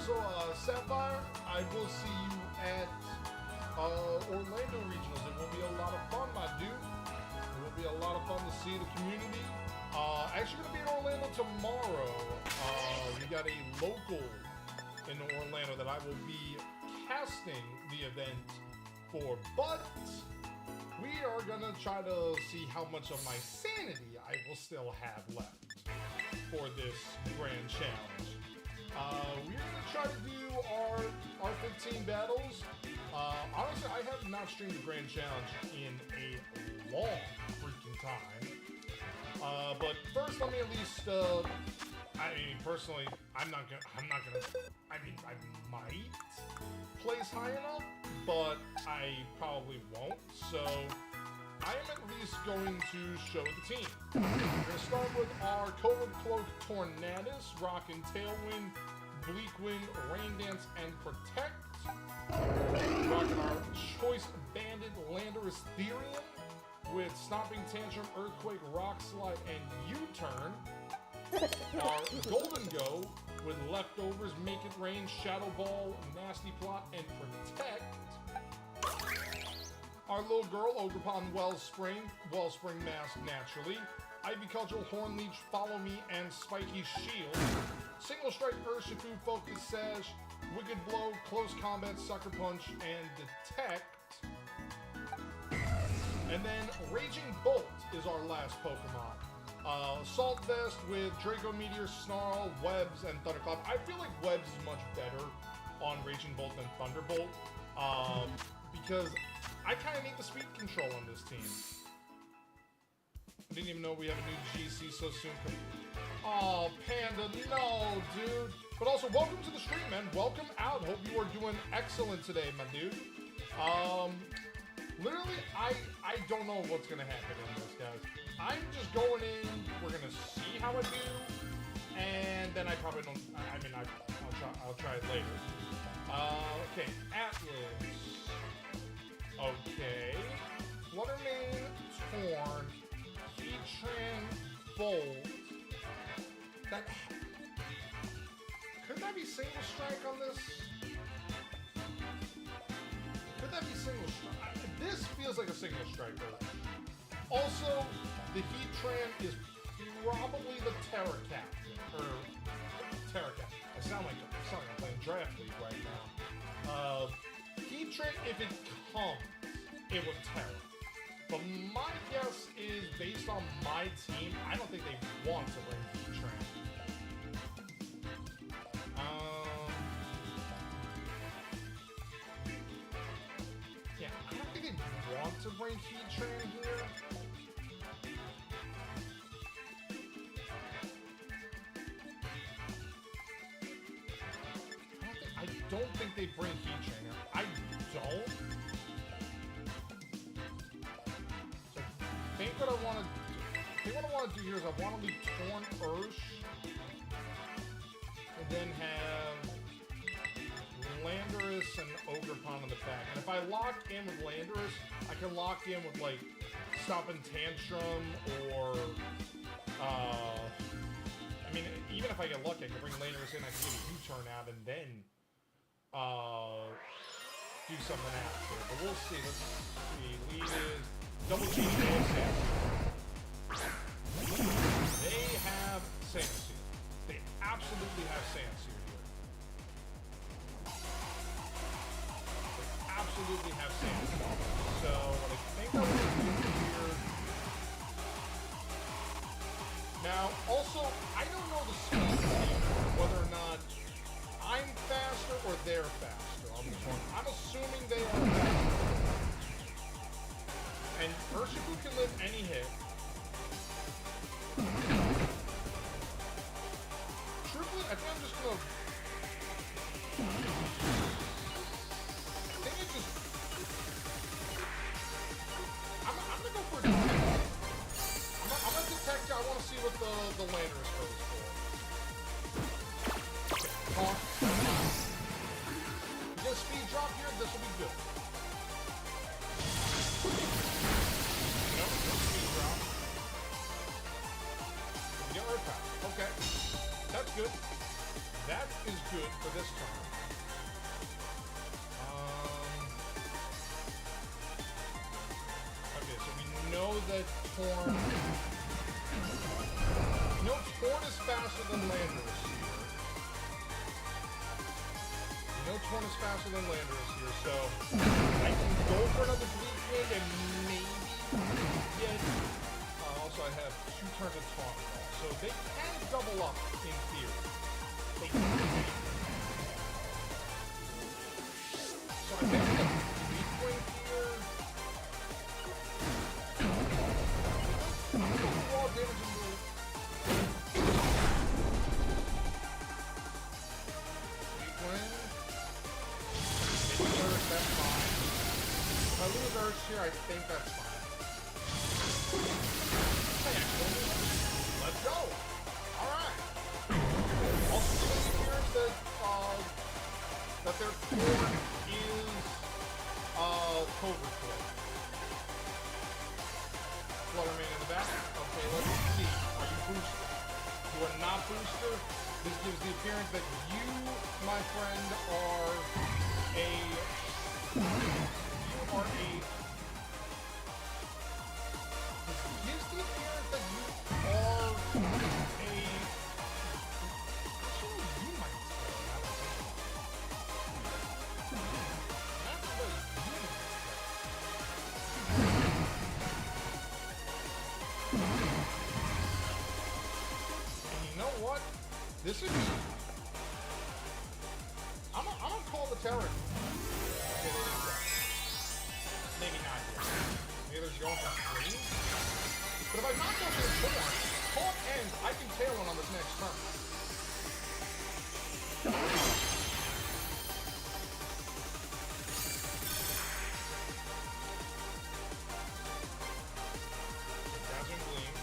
also, Sapphire, I will see you at Orlando Regionals. It will be a lot of fun, my dude. It will be a lot of fun to see the community. Actually going to be in Orlando tomorrow. We got a local in Orlando that I will be casting the event for, but we are going to try to see how much of my sanity I will still have left for this grand challenge. We're going to try to do our 15 battles. Honestly, I have not streamed the grand challenge in a long freaking time. But first, let me at least, I mean, personally, I might place high enough, but I probably won't, so I am at least going to show the team. We're going to start with our Covert Cloak Tornadus, rocking Tailwind, Bleak Wind, Rain Dance, and Protect. Rocking our Choice Bandit Landorus Therian with Stomping Tantrum, Earthquake, Rock Slide, and U-Turn. Our Golden Go with Leftovers, Make It Rain, Shadow Ball, Nasty Plot, and Protect. Our little girl, Ogrepon Wellspring Mask Naturally. Ivy Cudgel, Horn Leech, Follow Me, and Spiky Shield. Single Strike, Urshifu, Focus Sash, Wicked Blow, Close Combat, Sucker Punch, and Detect. And then Raging Bolt is our last Pokemon. Assault Vest with Draco Meteor, Snarl, Webs, and Thunderclap. I feel like Webs is much better on Raging Bolt than Thunderbolt, because I kind of need the speed control on this team. I didn't even know we have a new GC so soon. Oh, Panda, no, dude. But also, welcome to the stream, man. Welcome out. Hope you are doing excellent today, my dude. Literally, I don't know what's going to happen in this, guys. I'm just going in, we're going to see how I do, and then I probably don't, I'll try it later. Okay, Atlas. Okay. Fluttermane, Torn, Heatran, Bolt. Could that be Single Strike on this? Could that be Single Strike? This feels like a Single Strike version. Also, the Heatran is probably the Terra Captain, or Terra Captain. I sound like I'm playing Draft League right now. Heatran, if it comes, it will Terra. But my guess is, based on my team, I don't think they want to bring Heatran. Yeah, I don't think they want to bring Heatran here. I don't think they bring Heatran here. I don't. So I think what I want to do here is I want to leave Torn Ursh and then have Landorus and Ogrepon on the back. And if I lock in with Landorus, I can lock in with like Stomping Tantrum or I mean, even if I get lucky, I can bring Landorus in, I can get a U-turn out and then do something after. But we'll see. Let's see. Lead is double G. They have Sandsear. They absolutely have Sandsear here. They absolutely have Sandsear. So what I think I'm going to do here. Now, also, I don't know the speed here, whether or not I'm faster or they're faster on this one. I'm assuming they are faster. And Urshifu can live any hit. Truthfully, I think I'm just gonna... I'm gonna go for a detect. I'm gonna detect you. I want to see what the Landorus goes for. Okay, you get a speed drop here, this will be good. No speed drop. You get Earth Power. Okay. That's good. that is good for this turn. Okay, so we know that Torn... We know Torn is faster than Landorus here. We know Torn is faster than Landorus here, so I can go for another Bleak Wind and maybe get... also, I have 2 turns of Taunt, so they can double up in theory. They can. So I think the Bleak Wind here... Raw damage into it. Bleak Wind. Maybe Earth, that's fine. If I lose Earth here, I think that's fine. Let's go! Alright! Also, the appearance that their Torn is Cobra Claw. Flutterman in the back. Okay, let's see. Are you booster? You are not booster. This gives the appearance that you, my friend, are a... This gives the appearance that you are a... Actually, you might say that. That's what you might say. And you know what? This is... I'm gonna call the terror. Maybe not yet. Maybe there's going for green. But if I knock off this Torn, Taunt ends, I can Talon on this next turn. Dazzling Gleam.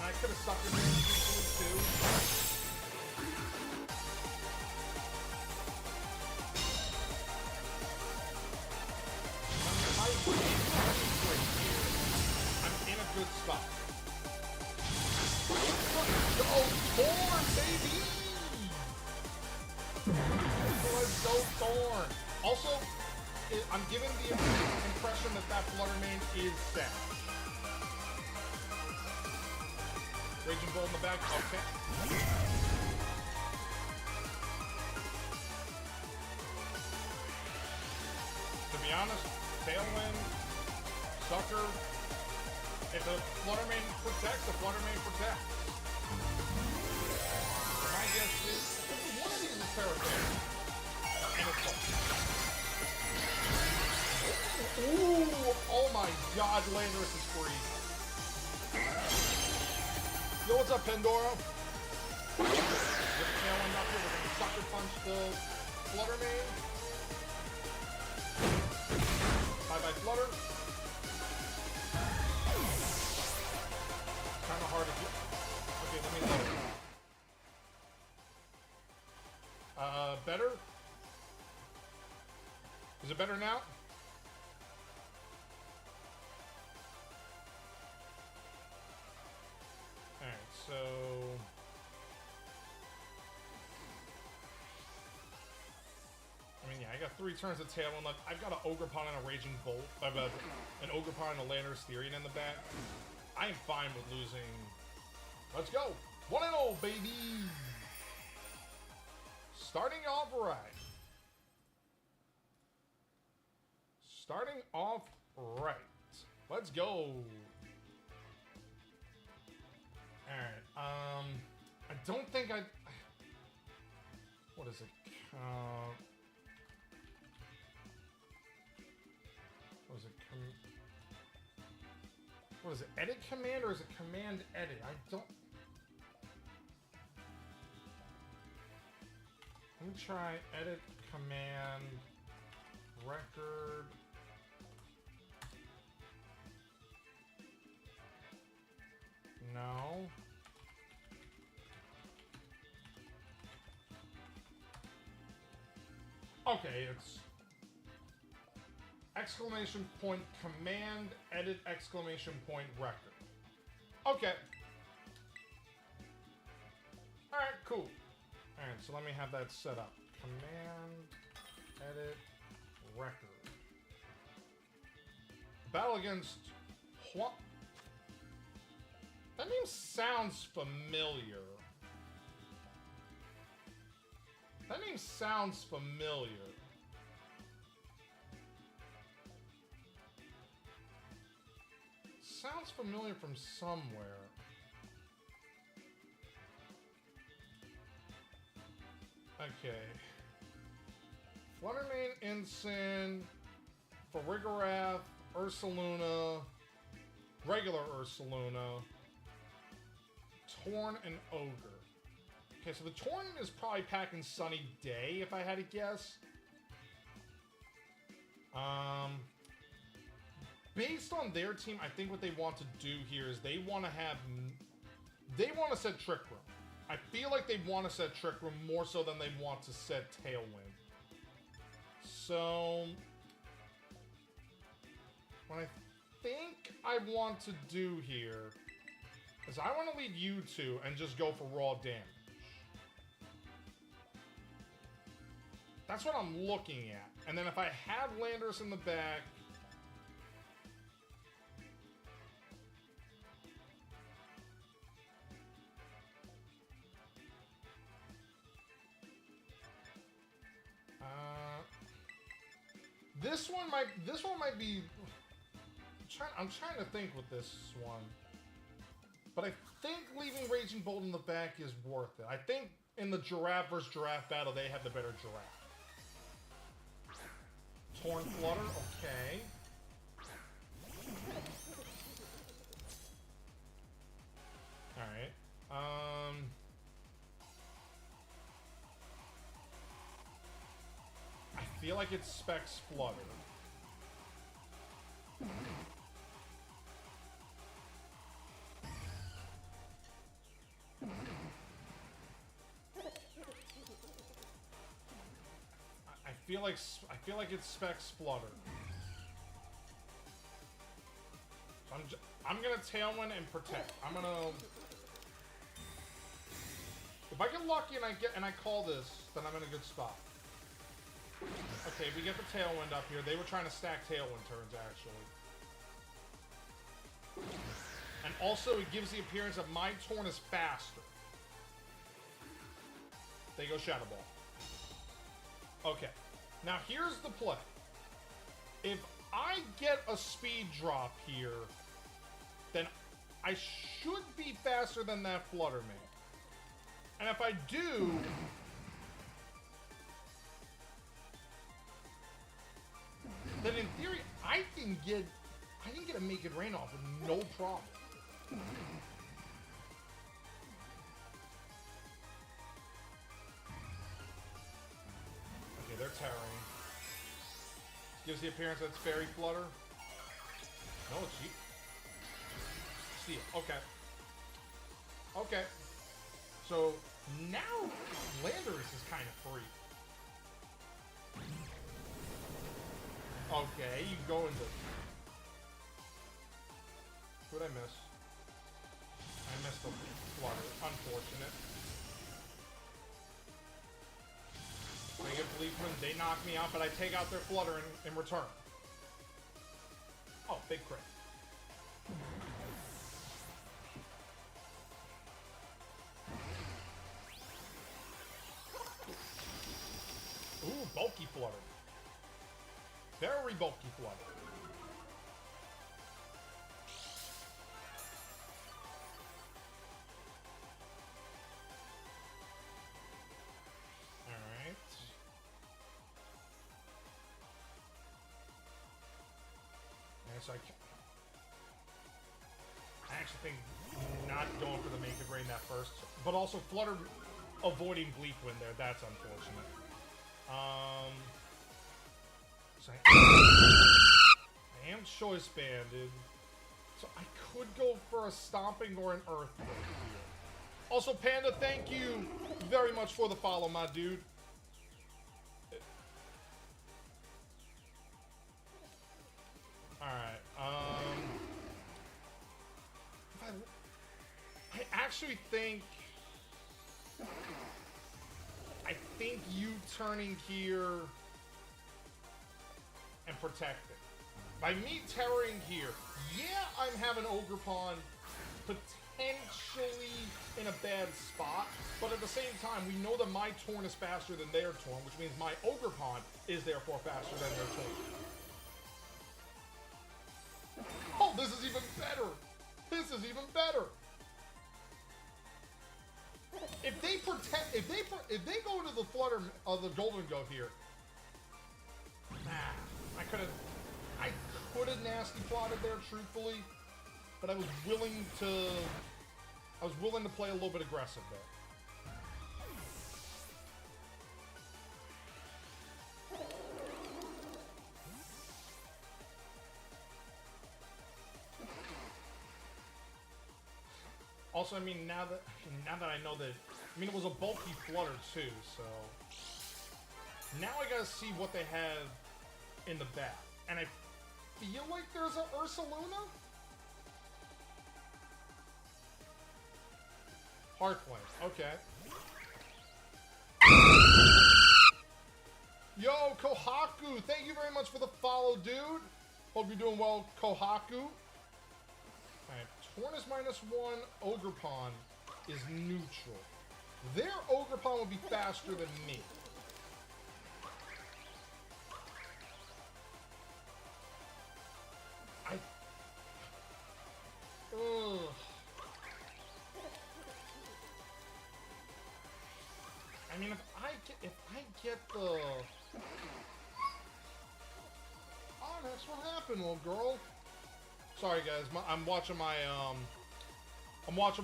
I could have sucked him in easily too. I'm in a good spot. Oh, Torn, baby! Let's go, Torn. Also, I'm giving the impression that Fluttermane is set. Raging Bull in the back. Okay. To be honest, Tailwind, Sucker. If the Fluttermane protects, the Fluttermane protects. My guess is one of these is Terrapin. And it's all. Ooh! Oh my god, Landorus is free. Yo, what's up, Pandora? Get the Tailwind up here. We're gonna Sucker Punch the Fluttermane. Bye-bye, Flutter. Kind of hard to get. Okay, let me load. Better? Is it better now? Alright, so... I mean, yeah, I got 3 turns of Talon left. I've got an Ogrepon and a Raging Bolt. I've got an Ogrepon and a Landorus Therian in the back. I am fine with losing. Let's go! 1-0, baby! Starting off right. Starting off right. Let's go. Alright, I don't think I... What is it? What is it? What is it? Edit command or is it command edit? I don't... Let me try edit command record. No. Okay, it's exclamation point command edit exclamation point record. Okay. cool. Alright, so let me have that set up. Command, edit, record. Battle against what? That name sounds familiar. That name sounds familiar. Sounds familiar from somewhere. Okay. Fluttermane, Ensign, Farigarath, Ursaluna, regular Ursaluna, Torn, and Ogre. Okay, so the Torn is probably packing Sunny Day, if I had to guess. Based on their team, I think what they want to do here is they want to set Trick Room. I feel like they want to set Trick Room more so than they want to set Tailwind. So, what I think I want to do here is I want to lead you two and just go for raw damage. That's what I'm looking at. And then if I had Landorus in the back, this one might be. I'm trying to think with this one, but I think leaving Raging Bolt in the back is worth it. I think in the Giraffe versus Giraffe battle, they have the better Giraffe. Torn Flutter, okay. All right. I feel like it's Specs Flutter. I feel like it's Specs Flutter. I'm gonna Tailwind and Protect. I'm gonna. If I get lucky and I call this, then I'm in a good spot. Okay, we get the Tailwind up here. They were trying to stack Tailwind turns, actually. And also, it gives the appearance of my Torn is faster. They go Shadow Ball. Okay. Now, here's the play. If I get a speed drop here, then I should be faster than that Fluttermane. And if I do... then in theory, I can get a Make It Rain off with no problem. Okay, they're tearing. Gives the appearance that it's Fairy Flutter. No, it's cheap. Steel. Okay. Okay. So now Landorus is kind of free. Okay, you go into... Who'd I miss? I missed the Flutter. Unfortunate. They get Bleakman, they knock me out, but I take out their Flutter in return. Oh, big crit. Ooh, bulky Flutter. Very bulky Flutter. Alright. And so I actually think not going for the Make It Rain that first, but also Flutter avoiding Bleak Wind there. That's unfortunate. So I am choice banded, so I could go for a Stomping or an Earthquake here. Also, Panda, thank you very much for the follow, my dude. Alright, I actually think I think you turning here and protecting. By me terroring here, yeah, I'm having Ogerpon potentially in a bad spot, but at the same time, we know that my Torn is faster than their Torn, which means my Ogerpon is therefore faster than their Torn. Oh, this is even better! This is even better! If they protect, if they go into the flutter of the Golden Goat here, I could have nasty plotted there, truthfully, but I was willing to play a little bit aggressive there. Also, I mean, now that I know that, I mean, it was a bulky flutter too, so now I gotta see what they have in the back, and I feel like there's a Ursaluna? Heartflame, okay. Yo, Kohaku, thank you very much for the follow, dude. Hope you're doing well, Kohaku. Alright, Torn is -1, Ogerpon is neutral. Their Ogerpon will be faster than me. Ugh. I mean, if I get the... Oh, that's what happened, little girl. Sorry, guys. I'm watching my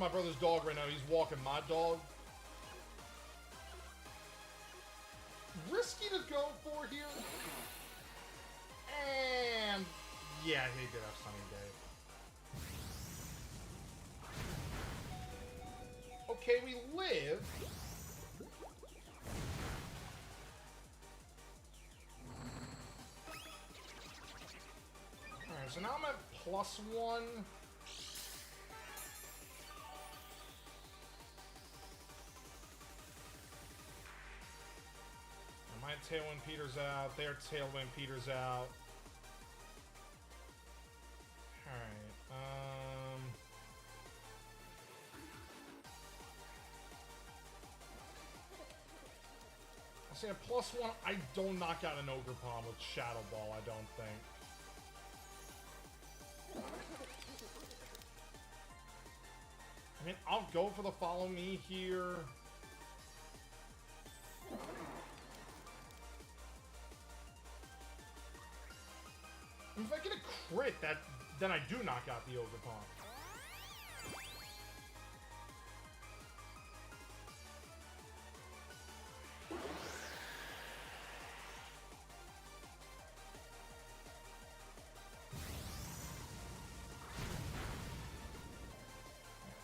brother's dog right now. He's walking my dog. Risky to go for here. And yeah, he did have Sunny Day. Okay, we live. Alright, so now I'm at +1. My Tailwind Peters out, their Tailwind Peters out. Alright, I'll say a +1. I don't knock out an Ogerpon with Shadow Ball, I don't think. I mean, I'll go for the follow me here. If I get a crit, then I do knock out the Ogerpon.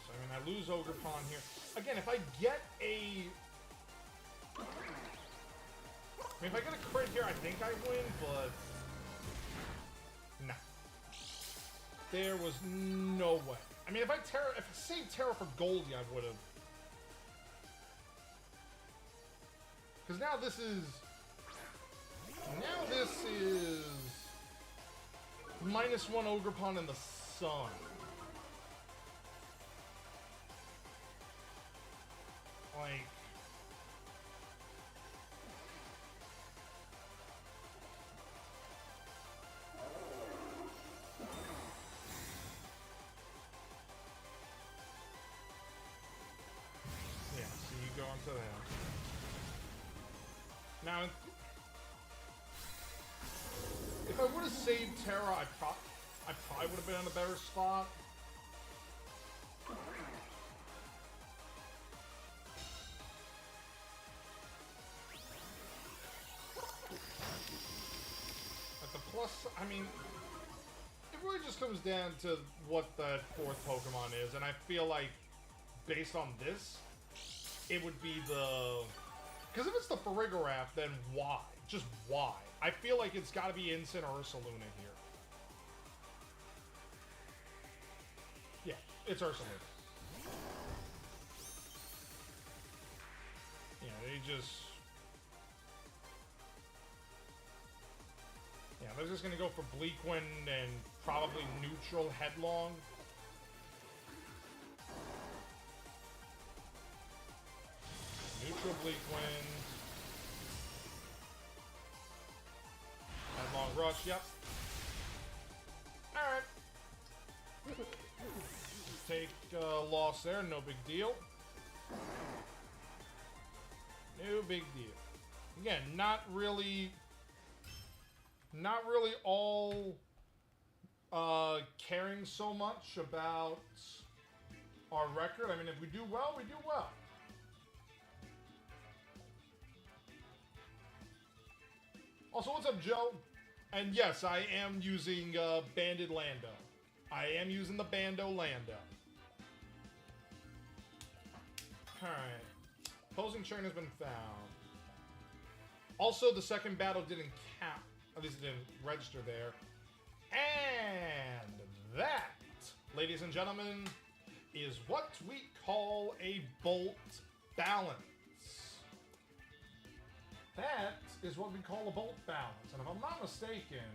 So, I mean, I lose Ogerpon here. Again, if I get a... I mean, if I get a crit here, I think I win, but... Nah. There was no way. I mean, if I saved Terra for Goldie, I would have. Because now this is -1 Ogerpon in the sun. Like. To them. Now, if I would have saved Terra, I probably would have been in a better spot. At the plus, I mean, it really just comes down to what that fourth Pokemon is, and I feel like, based on this, it would be the... Because if it's the Farigiraf, then why? Just why? I feel like it's got to be Incin or Ursaluna here. Yeah, it's Ursaluna. Yeah, they just... Yeah, they're just gonna go for Bleak Wind and probably neutral Headlong. Neutral Bleak Wind. Headlong Rush, yep. Alright. Take loss there, no big deal. No big deal. Again, not really all caring so much about our record. I mean, if we do well, we do well. Also, what's up, Joe? And yes, I am using Banded Lando. I am using the Bando Lando. Alright. Opposing turn has been found. Also, the second battle didn't count. At least it didn't register there. And that, ladies and gentlemen, is what we call a bolt balance. That is what we call a bolt balance. And if I'm not mistaken,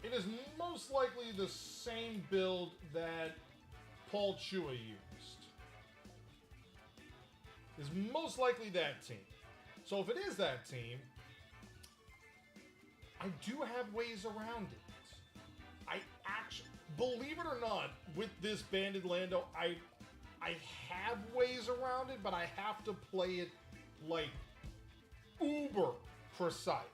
it is most likely the same build that Paul Chua used. Is most likely that team. So if it is that team, I do have ways around it. I actually, believe it or not, with this Banded Lando, I have ways around it, but I have to play it like uber precise.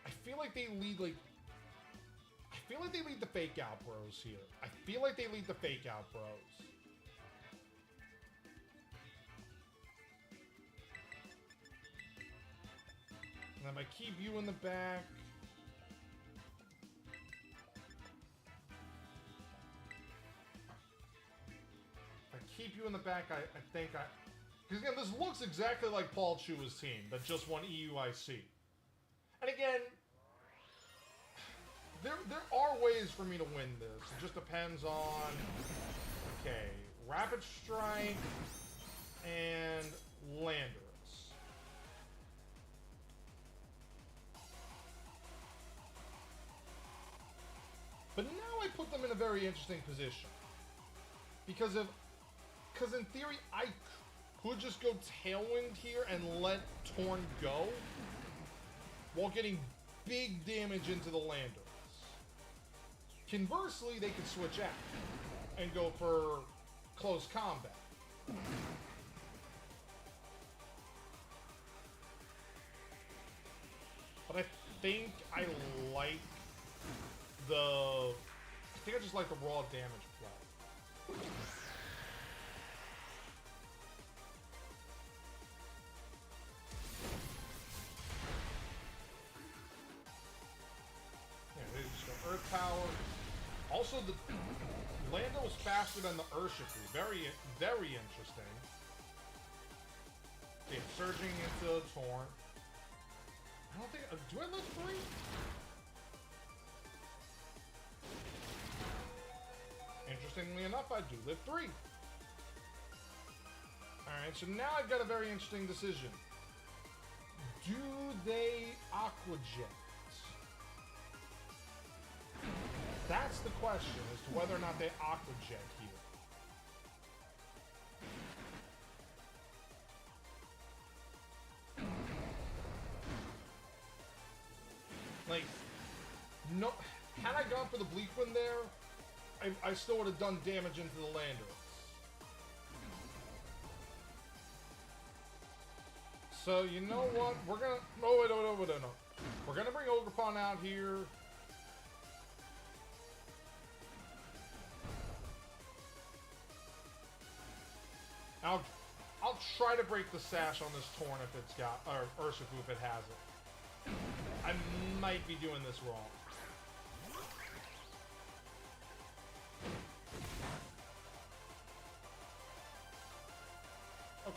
I feel like they lead like. I feel like they lead the fake out bros here. I feel like they lead the fake out bros. And if I keep you in the back. If I keep you in the back, I think I. Because again, this looks exactly like Paul Chua's team that just won EUIC. And again, there are ways for me to win this. It just depends on, okay, Rapid Strike and Landorus. But now I put them in a very interesting position. Because in theory, I could just go Tailwind here and let Torn go while getting big damage into the Landorus. Conversely, they could switch out and go for close combat. But I think I like I just like the raw damage play. Yeah, they just go Earth Power. Also, the Lando is faster than the Urshifu. Very, very interesting. Okay, surging into Torn. I don't think. Do I live 3? Interestingly enough, I do live 3. Alright, so now I've got a very interesting decision. Do they Aqua Jet? That's the question, as to whether or not they Aqua Jet here. Like, no, had I gone for the Bleak Wind there, I still would have done damage into the Landorus. So, you know what? We're gonna... No. We're gonna bring Ogerpon out here. I'll try to break the sash on this Torn if it's got... Or Urshifu if it has it. I might be doing this wrong.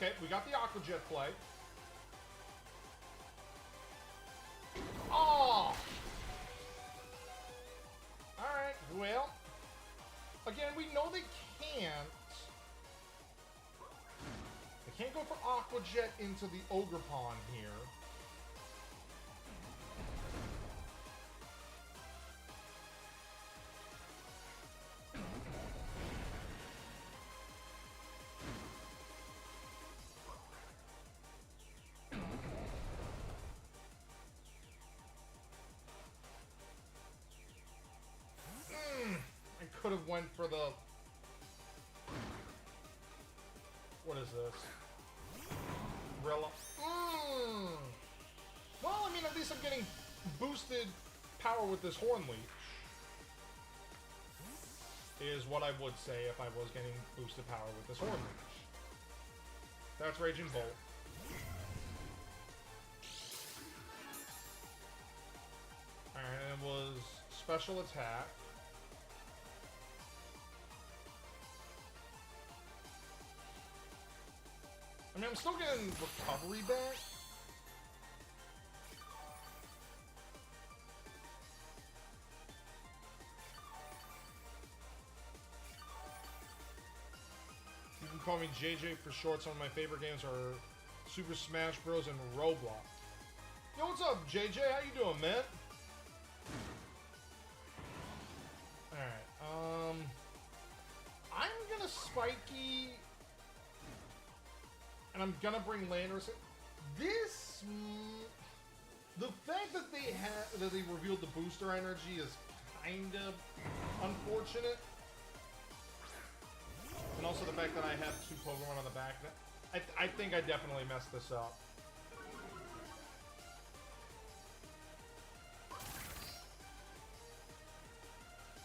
Okay, we got the Aqua Jet play. Oh! Alright, well. Again, we know they can't. They can't go for Aqua Jet into the Ogre Pond here. I could have went for the... What is this? Rilla. Well, I mean, at least I'm getting boosted power with this Horn Leech. Is what I would say if I was getting boosted power with this Horn Leech. That's Raging Bolt. Alright, and it was special attack. I mean, I'm still getting recovery back. You can call me JJ for short. Some of my favorite games are Super Smash Bros. And Roblox. Yo, what's up, JJ? How you doing, man? Alright, I'm gonna Spiky... And I'm gonna bring Landorus in. This... The fact that they revealed the booster energy is kind of unfortunate. And also the fact that I have 2 Pokemon on the back. I think I definitely messed this up.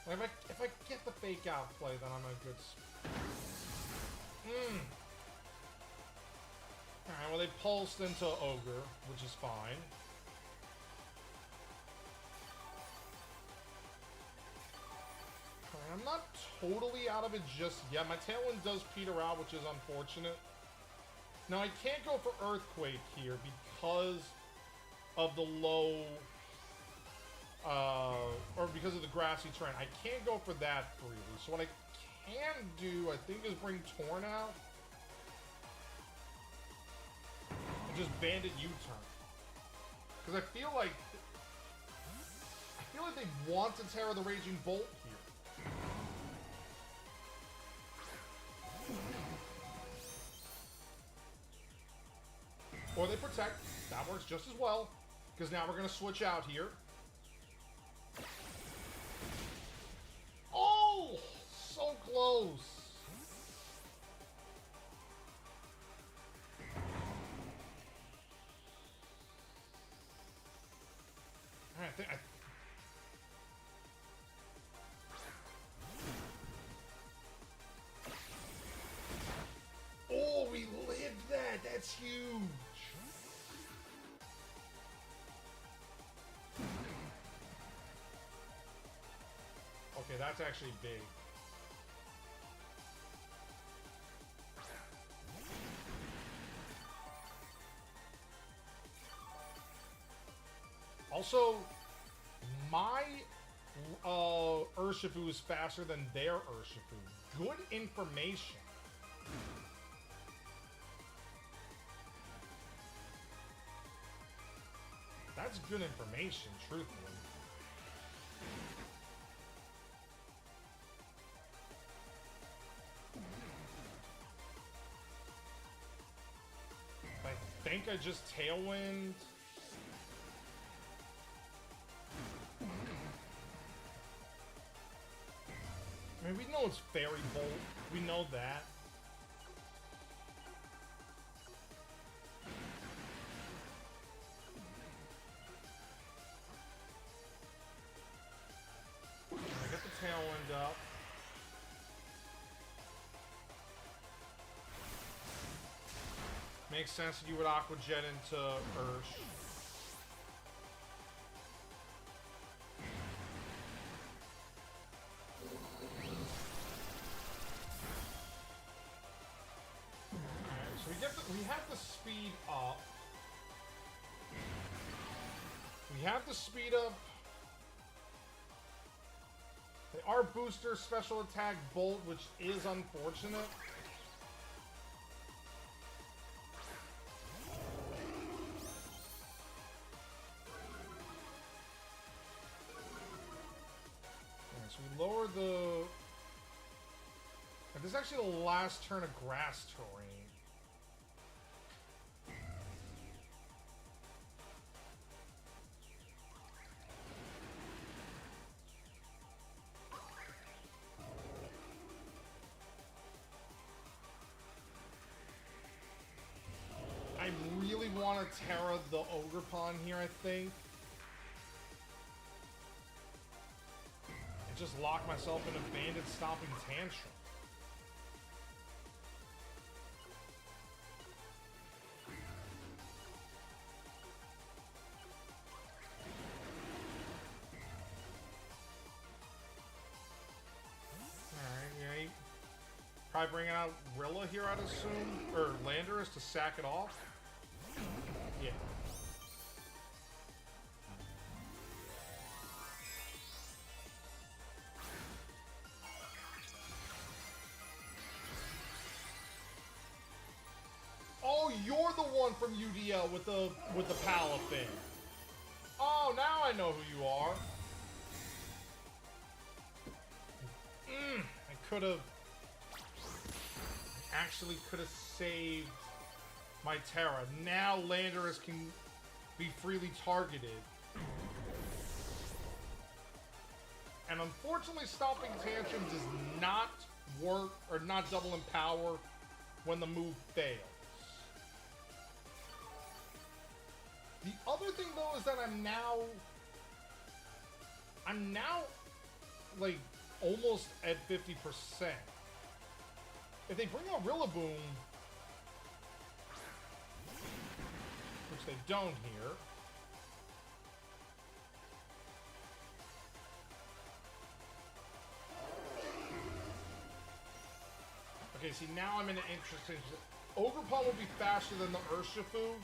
If I get the fake out play, then I'm in a good spot. Alright, well they pulsed into Ogre, which is fine. Alright, I'm not totally out of it just yet. My Tailwind does peter out, which is unfortunate. Now I can't go for Earthquake here because of the low... or because of the grassy terrain. I can't go for that freely. So what I can do, I think, is bring Torn out. And just Bandit U-turn. Because I feel like they want to Terra the Raging Bolt here. Or they Protect. That works just as well. Because now we're going to switch out here. Oh! So close! Alright, Oh, we lived that! That's huge! Okay, that's actually big. Also, my Urshifu is faster than their Urshifu. Good information. That's good information, truthfully. I think I just Tailwind. I mean, we know it's Fairy Bolt. We know that. I got the Tailwind up. Makes sense that you would Aqua Jet into Ursh. Alright, so we get the... we have to speed up. We have to speed up. They are booster special attack bolt, which is unfortunate. Alright, so we lower the... This is actually the last turn of grass terrain. I really want to Terra the Ogre Pawn here, I think. And just lock myself in a Bandit Stomping Tantrum. Alright, yeah. Probably bringing out Rilla here, I'd assume. Or Landorus to sack it off. Yeah. Oh, you're the one from UDL with the Palafin. Oh, now I know who you are. I could have... Actually could have saved my Terra. Now Landorus can be freely targeted. And unfortunately, Stomping Tantrum does not work, or not double in power, when the move fails. The other thing, though, is that I'm now, like, almost at 50%. If they bring out Rillaboom, which they don't here. Okay, see, now I'm in an interesting... Ogre Pawn will be faster than the Urshifu.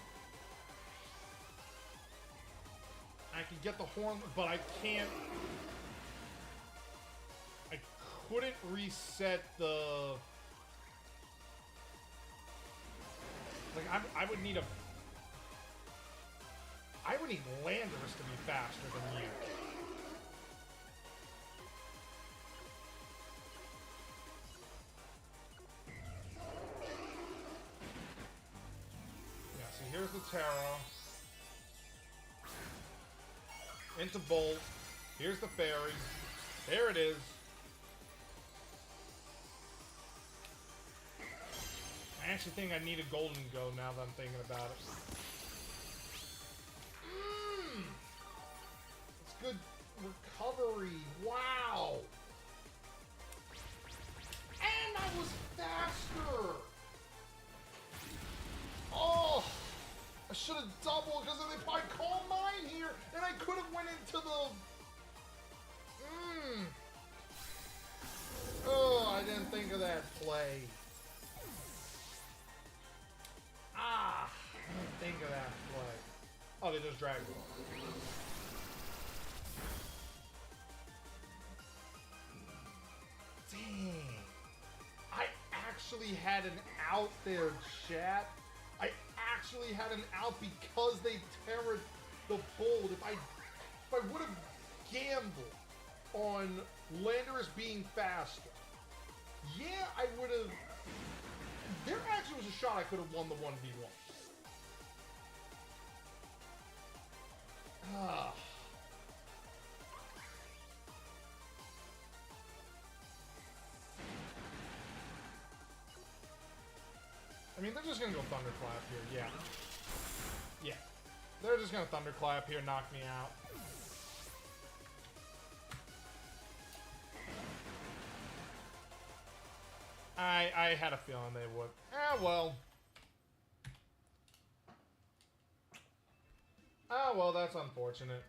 I can get the horn, but I can't... I couldn't reset the... Like, I would need a... I would need Landorus to be faster than you. Yeah, see, here's the Terra. Into Bolt. Here's the Fairy. There it is. I actually think I need a Golden Go now that I'm thinking about it. It's good recovery. Wow. And I was faster. Oh, I should have doubled because if I call mine here, then I could have went into the... Oh, I didn't think of that play. I didn't think of that play. Oh, they just dragged it. Dang. I actually had an out there, chat. I actually had an out because they terrored the Bold. If I would have gambled on Landorus being faster, yeah, I would have... There actually was a shot I could have won the 1v1. I mean, they're just gonna go Thunderclap here, yeah. Yeah. They're just gonna Thunderclap here, knock me out. I had a feeling they would. Ah, well. Ah, well, that's unfortunate.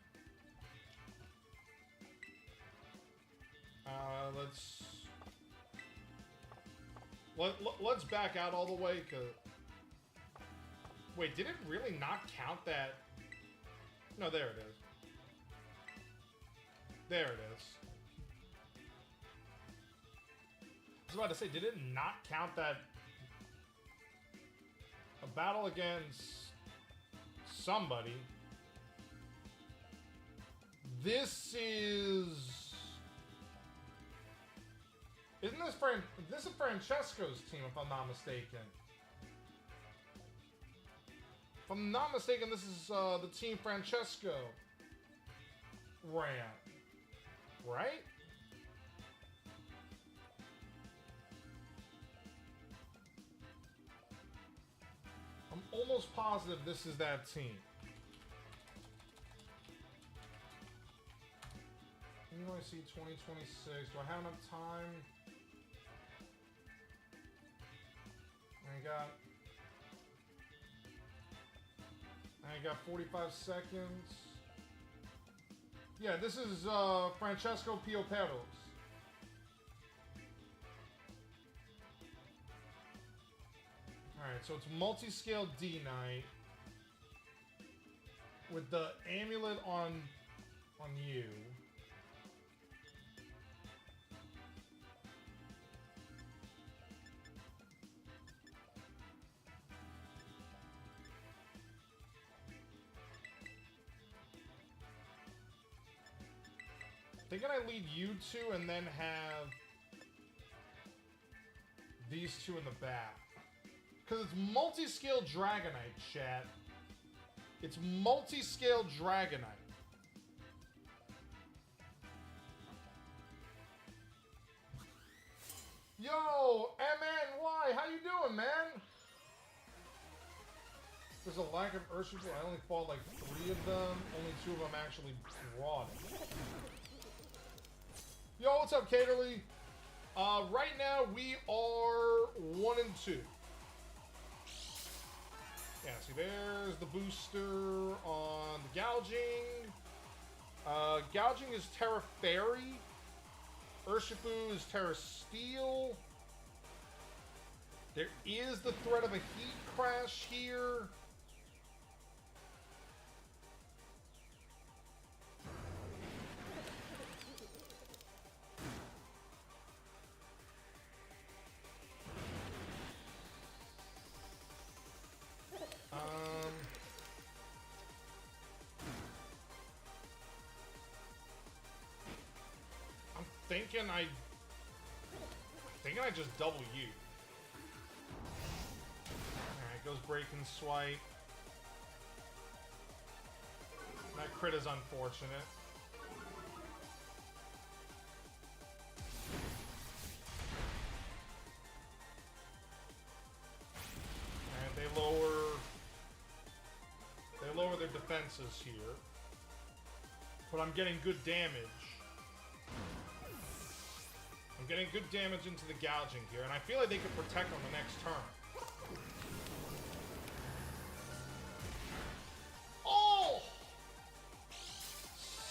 Let's back out all the way, cause Wait, did it really not count that? No, there it is. There it is. I was about to say, did it not count that? A battle against somebody. This is... Isn't this this is Francesco's team, if I'm not mistaken. If I'm not mistaken, this is the team Francesco ran. Right? I'm almost positive this is that team. You know, I see 2026. Do I have enough time? I got 45 seconds. Yeah, this is Francesco Pioperos. Alright, so it's multi-scale D-Knight with the amulet on you. Thinking I lead you two and then have these two in the back. Because it's multi-scale Dragonite, chat. It's multi-scale Dragonite. Yo, MNY, how you doing, man? There's a lack of Urshifu. I only fought like 3 of them. Only 2 of them actually brought it. Yo, what's up, Caterly? Right now we are 1-2. Yeah, see, there's the booster on the gouging. Gouging is Terra Fairy. Urshifu is Terra Steel. There is the threat of a heat crash here. Thinking I just double you. Alright, goes break and swipe. That crit is unfortunate. Alright, they lower their defenses here. But I'm getting good damage. I'm getting good damage into the gouging here, and I feel like they could protect on the next turn. Oh!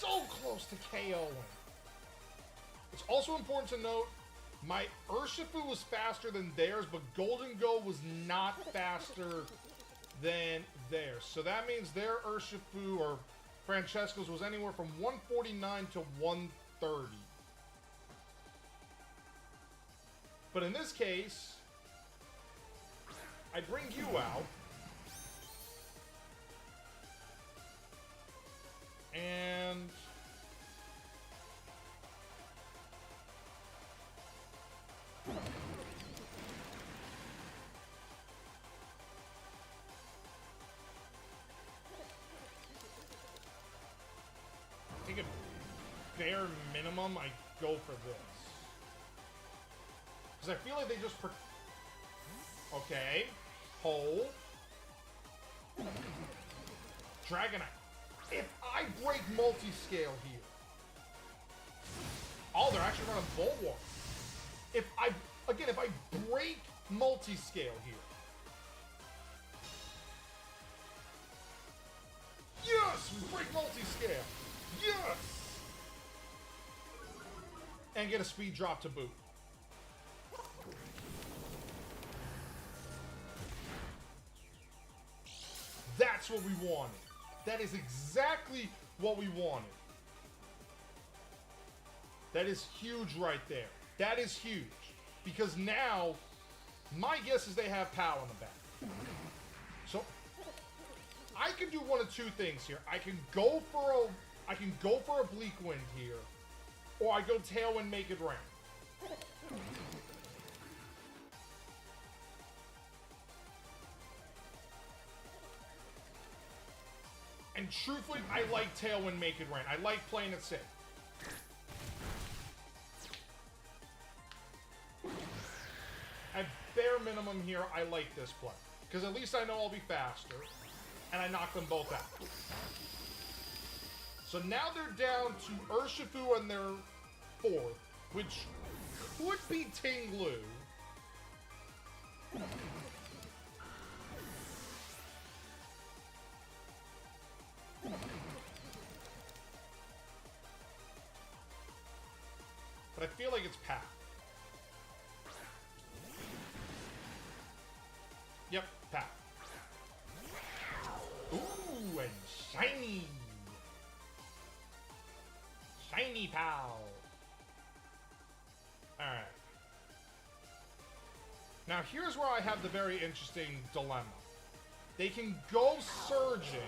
So close to KOing. It's also important to note, my Urshifu was faster than theirs, but Golden Go was not faster than theirs. So that means their Urshifu, or Francesco's, was anywhere from 149 to 130. But in this case, I bring you out. And I think a bare minimum, I go for this. Because I feel like they just... Okay. Hold. Dragonite. If I break multi-scale here... Oh, they're actually running Bulwark. If I break multi-scale here... Yes! We break multi-scale! Yes! And get a speed drop to boot. That's what we wanted. That is exactly what we wanted. That is huge right there. That is huge. Because now, my guess is they have POW on the back. So, I can do one of two things here. I can go for a Bleak Wind here, or I go Tailwind, make it rain. And truthfully, I like Tailwind, make it rain. I like playing it safe. At bare minimum here, I like this play. Because at least I know I'll be faster. And I knock them both out. So now they're down to Urshifu and their fourth, which could be Tinglu. But I feel like it's Pat. Yep, Pat. Ooh, and shiny. Shiny POW. Alright. Now here's where I have the very interesting dilemma. They can go surging,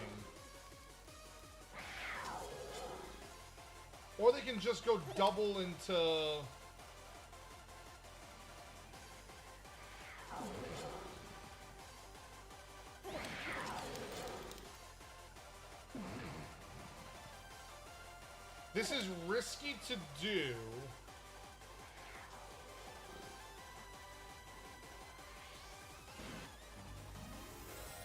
or they can just go double into... This is risky to do.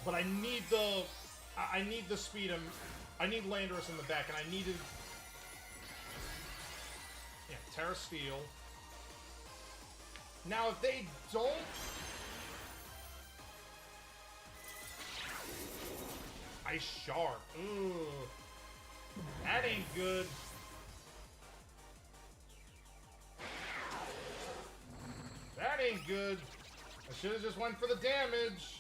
But I need the speed and I need Landorus in the back, and I needed... Yeah, Terra Steel. Now, if they don't... Ice Shard. Ooh. That ain't good. That ain't good. I should have just went for the damage.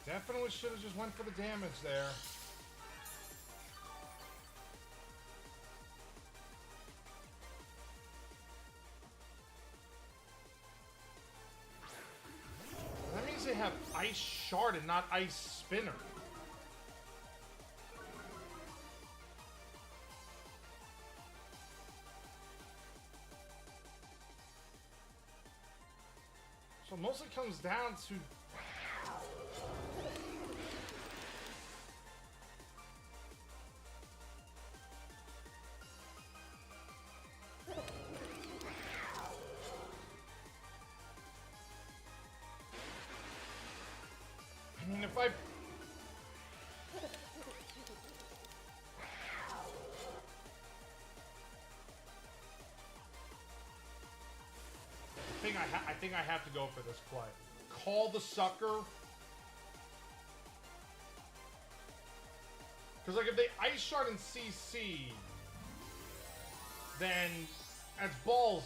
Definitely should have just went for the damage there. That means they have Ice Shard and not Ice Spinner. So it mostly comes down to... I mean, if I... I think I have to go for this play. Call the sucker. Because, like, if they Ice Shard and CC, then that's ballsy.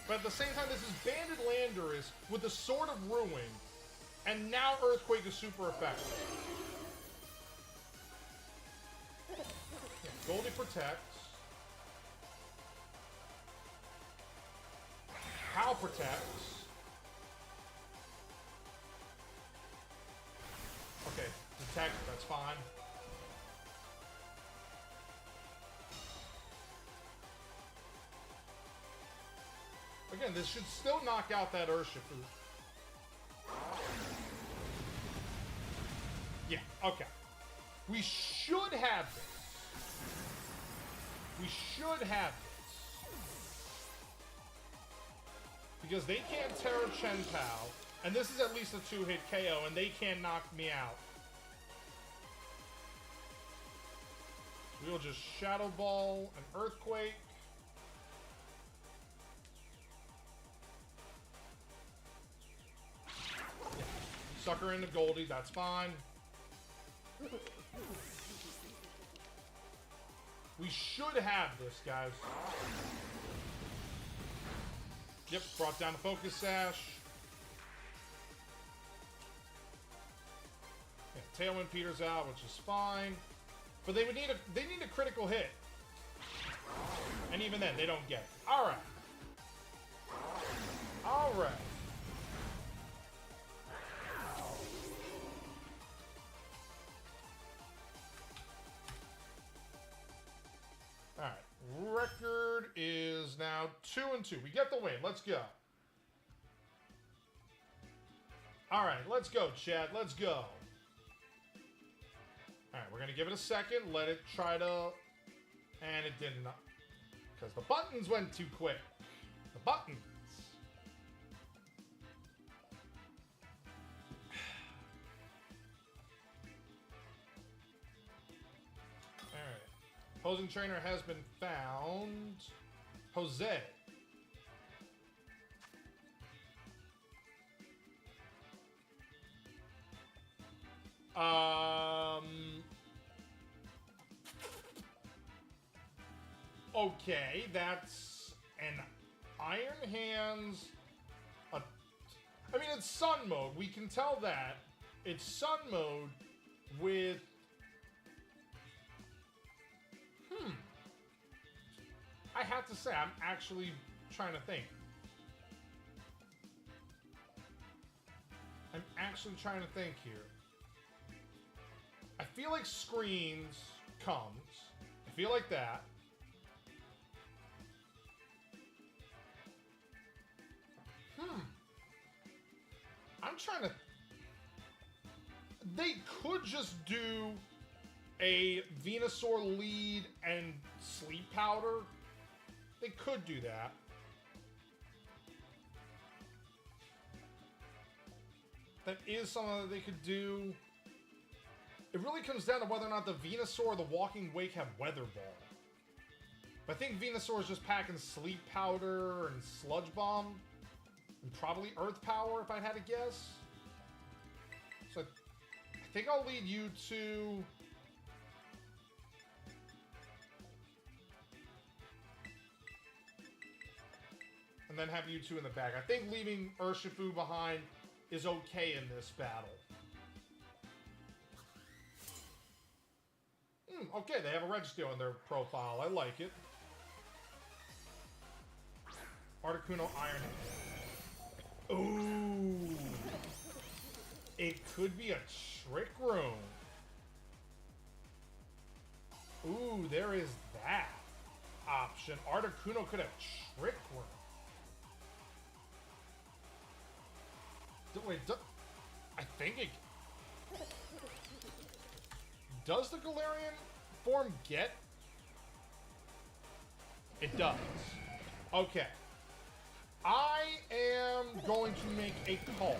But at the same time, this is Banded Landorus with the Sword of Ruin, and now Earthquake is super effective. Yeah, Goldie protects. How protects. Okay, detect, that's fine. Again, this should still knock out that Urshifu. Yeah, okay. We should have this. We should have this. Because they can't Terra Chen Pao, and this is at least a 2-hit KO, and they can't knock me out. We'll just Shadow Ball an Earthquake. Sucker into Goldie, that's fine. We should have this, guys. Yep, brought down the PokeShack. Yeah, Tailwind peters out, which is fine. But they need a critical hit. And even then, they don't get it. Alright. Alright. Alright. Record is now 2-2. We get the win. Let's go. Alright, let's go, Chad. Let's go. Alright, we're going to give it a second. Let it try to... And it did not. Because the buttons went too quick. The buttons. Alright. Opposing trainer has been found. Jose. Okay, that's an Iron Hands. I mean, it's Sun mode. We can tell that. It's Sun mode with... I have to say, I'm actually trying to think. I'm actually trying to think here. I feel like Screens comes. I feel like that. I'm trying to... They could just do a Venusaur lead and Sleep Powder. They could do that. That is something that they could do. It really comes down to whether or not the Venusaur or the Walking Wake have Weather Ball. But I think Venusaur is just packing Sleep Powder and Sludge Bomb. And probably Earth Power, if I had to guess. So I think I'll lead you to... And then have you two in the back. I think leaving Urshifu behind is okay in this battle. Okay, they have a Registeel on their profile. I like it. Articuno Iron Hand. Ooh. It could be a Trick Room. Ooh, there is that option. Articuno could have Trick Room. Wait, I think it... Does the Galarian form get? It does. Okay. I am going to make a call.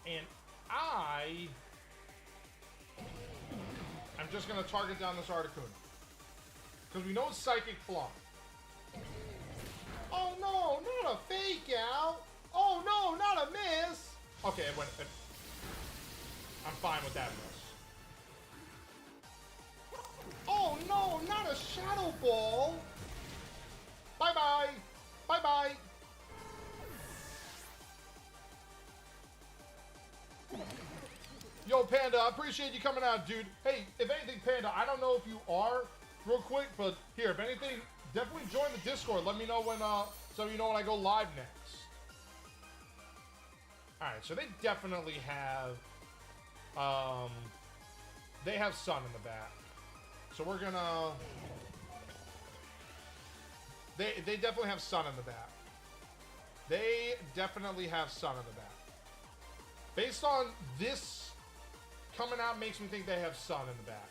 And I'm just going to target down this Articuno. Because we know it's Psychic Flung. Oh no, not a fake out. Oh no, not a miss. Okay, it went. I'm fine with that miss. Oh no, not a Shadow Ball. Bye bye. Bye bye. Yo, Panda, I appreciate you coming out, dude. Hey, if anything, Panda, I don't know if you are real quick, but here, if anything, definitely join the Discord. Let me know when, so you know when I go live next. Alright, so they definitely have, they have Sun in the back. So we're gonna, they definitely have Sun in the back. They definitely have Sun in the back. Based on this coming out makes me think they have Sun in the back.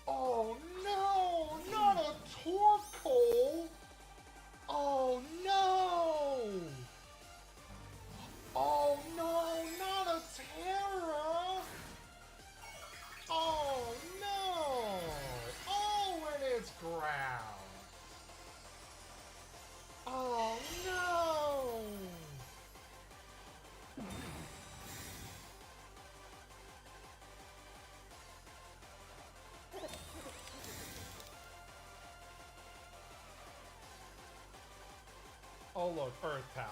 Oh no, not a Torkoal. Oh no. Oh no, not a Terra. Oh no. Oh, and it's ground. Oh Oh, look, Earth Power.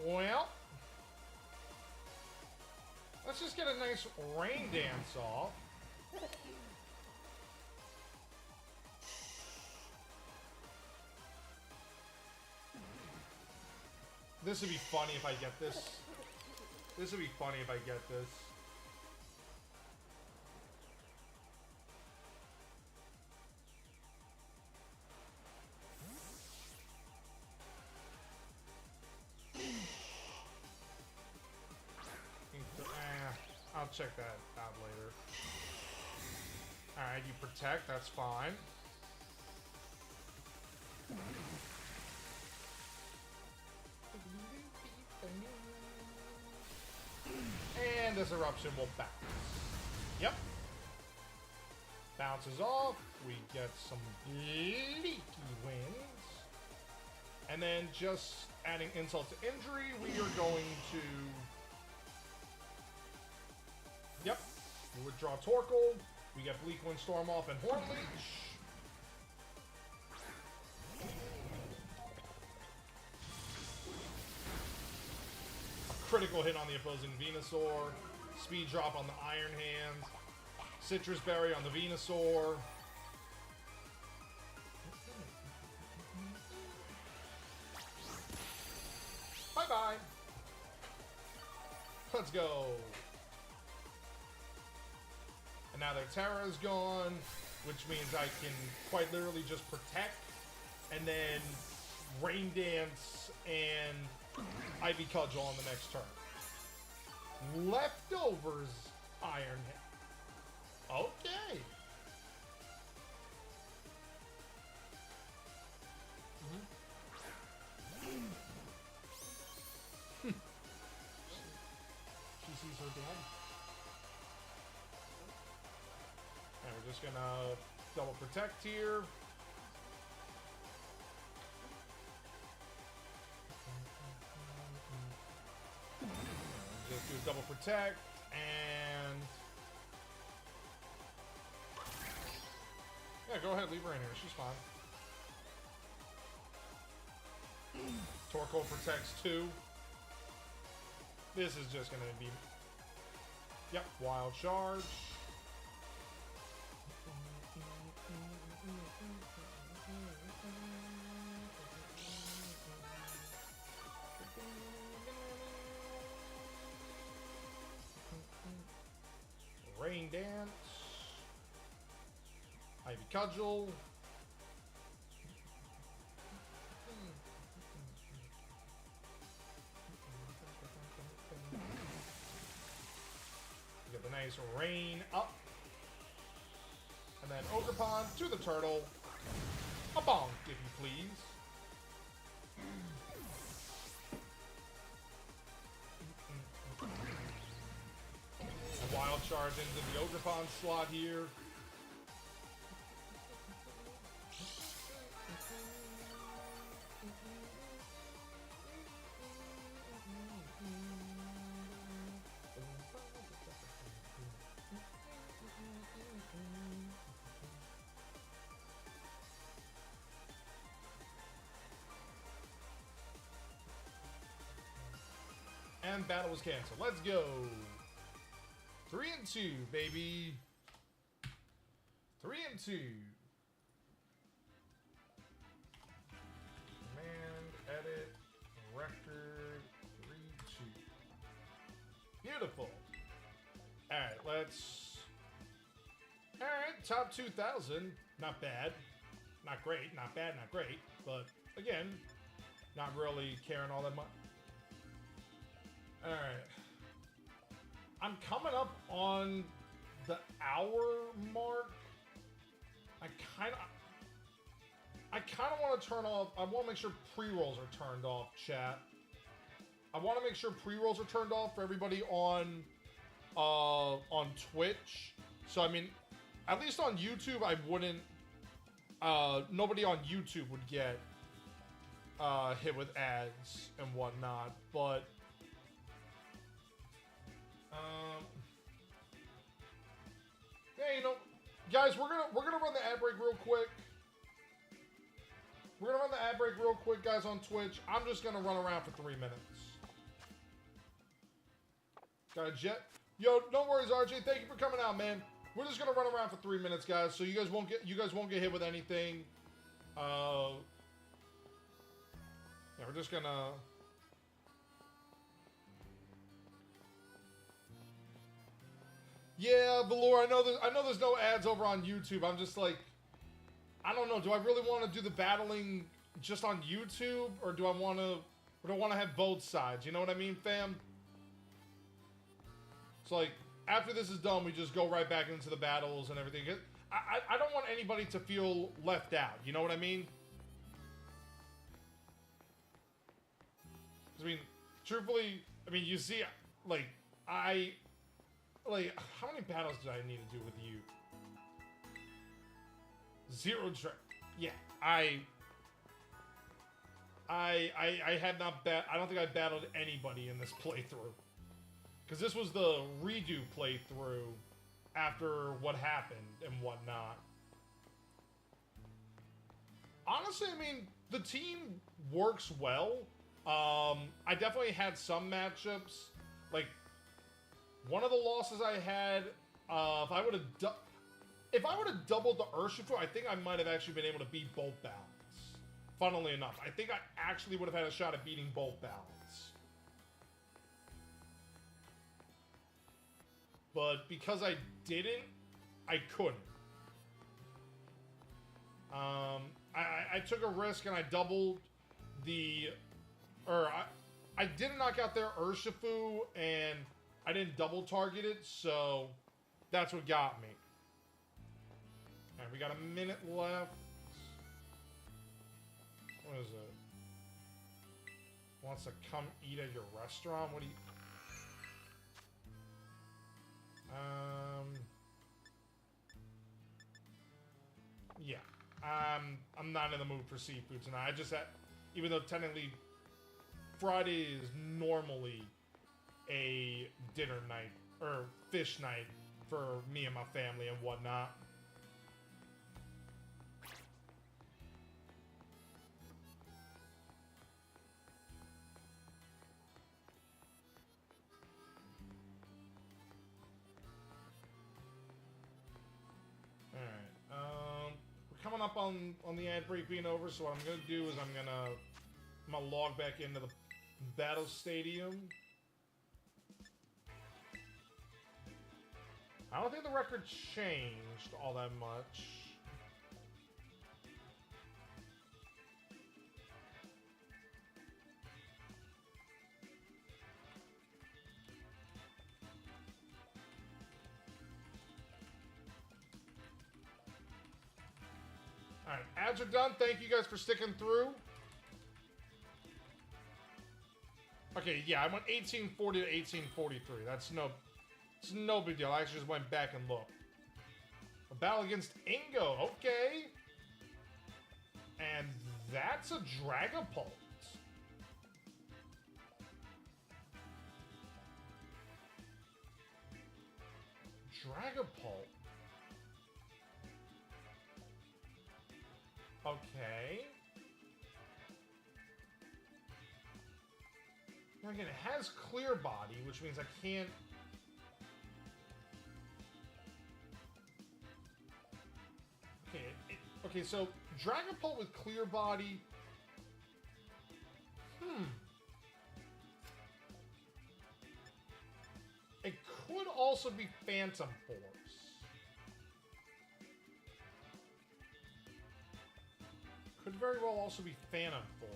Well, let's just get a nice rain dance off. This would be funny if I get this. This would be funny if I get this. I'll check that out later. Alright, you protect, that's fine. And this eruption will bounce. Yep. Bounces off. We get some leaky winds. And then just adding insult to injury, we are going to... Yep. We withdraw Torkoal. We get Bleak Windstorm off and Horn Leech. Critical hit on the opposing Venusaur. Speed drop on the Iron Hand. Citrus Berry on the Venusaur. Bye-bye. Let's go. And now their Terra is gone, which means I can quite literally just protect and then Rain Dance and Ivy Cudgel on the next turn. Leftovers Iron Hand. Okay. She sees her dad. And we're just gonna double protect here. Just do a double protect, and yeah, go ahead, leave her in here. She's fine. Torkoal protects 2. This is just gonna be, yep, Wild Charge. Rain Dance. Ivy Cudgel. You get the nice rain up. And then Ogre Pond to the turtle. A bonk, if you please. A Wild Charge into the Ogre Pond slot here. And battle was canceled. Let's go. 3 and 2, baby. 3 and 2. Command, edit, record, 3, 2. Beautiful. Alright, let's... Alright, top 2,000. Not bad. Not great. Not bad, not great. But, again, not really caring all that much. Alright. I'm coming up on the hour mark. I kind of want to turn off. I want to make sure pre-rolls are turned off, chat. I want to make sure pre-rolls are turned off for everybody on Twitch. So, I mean, at least on YouTube, I wouldn't... nobody on YouTube would get hit with ads and whatnot, but... yeah, you know, guys, we're gonna run the ad break real quick. We're gonna run the ad break real quick, guys, on Twitch. I'm just gonna run around for 3 minutes. Got a jet. Yo, no worries, RJ. Thank you for coming out, man. We're just gonna run around for 3 minutes, guys, so you guys won't get hit with anything. Yeah, we're just gonna. Yeah, Valor. I know there's no ads over on YouTube. I'm just like, I don't know. Do I really want to do the battling just on YouTube, or do I want to have both sides? You know what I mean, fam? It's like, after this is done, we just go right back into the battles and everything. I don't want anybody to feel left out. You know what I mean? I mean, truthfully, I mean, you see, like, how many battles did I need to do with you? 0 yeah, I had not I don't think I battled anybody in this playthrough. Because this was the redo playthrough after what happened and whatnot. Honestly, I mean, the team works well. I definitely had some matchups. Like, one of the losses I had, if I would have doubled the Urshifu, I think I might have actually been able to beat both balance. Funnily enough, I think I actually would have had a shot at beating both balance. But because I didn't, I couldn't. I took a risk and I doubled the, I didn't knock out their Urshifu and I didn't double target it, so that's what got me. Alright, we got a minute left. What is it? Wants to come eat at your restaurant? What do you... Yeah. I'm not in the mood for seafood tonight. I just had... Even though technically Friday is normally a dinner night, or fish night for me and my family and whatnot. We're coming up on the ad break being over, so what I'm gonna do is I'm gonna log back into the battle stadium. I don't think the record changed all that much. Alright, ads are done. Thank you guys for sticking through. Okay, yeah, I went 1840 to 1843. It's no big deal. I actually just went back and looked. A battle against Ingo. Okay. And that's a Dragapult. Dragapult. Okay. Now again, it has clear body, which means I can't... Okay, okay, so Dragapult with clear body... It could also be Phantom Force. Could very well also be Phantom Force.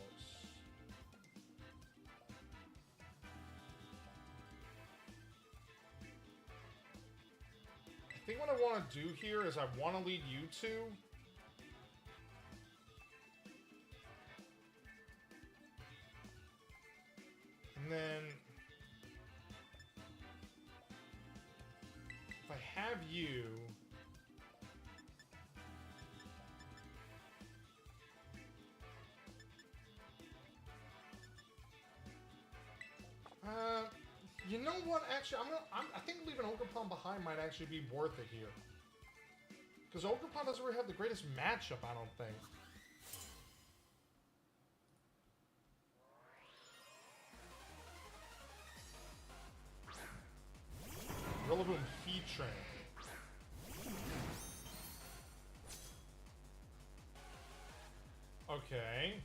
I think what I want to do here is I want to lead you two. And then... if I have you... you know what? Actually, I think leaving Ogerpon behind might actually be worth it here. Because Ogerpon doesn't really have the greatest matchup, I don't think. Rillaboom Heatran. Okay.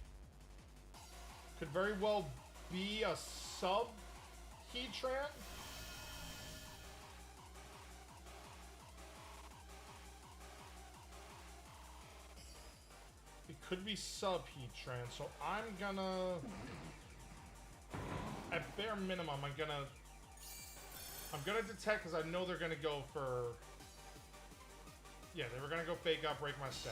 Could very well be a sub Heatran. It could be sub Heatran, so I'm gonna, at bare minimum, I'm gonna detect, because I know they're gonna go for, yeah, they were gonna go Fake Out, Break My Sash.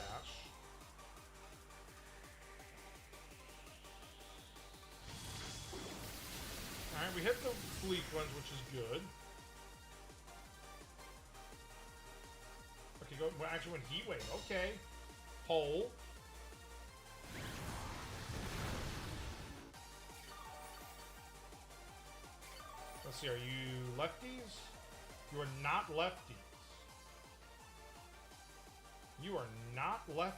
Alright, we hit the Fleet Cleanse, which is good. Okay, go, well, actually went Heat Wave, okay. Hole. Let's see, are you lefties? You are not lefties. You are not lefties.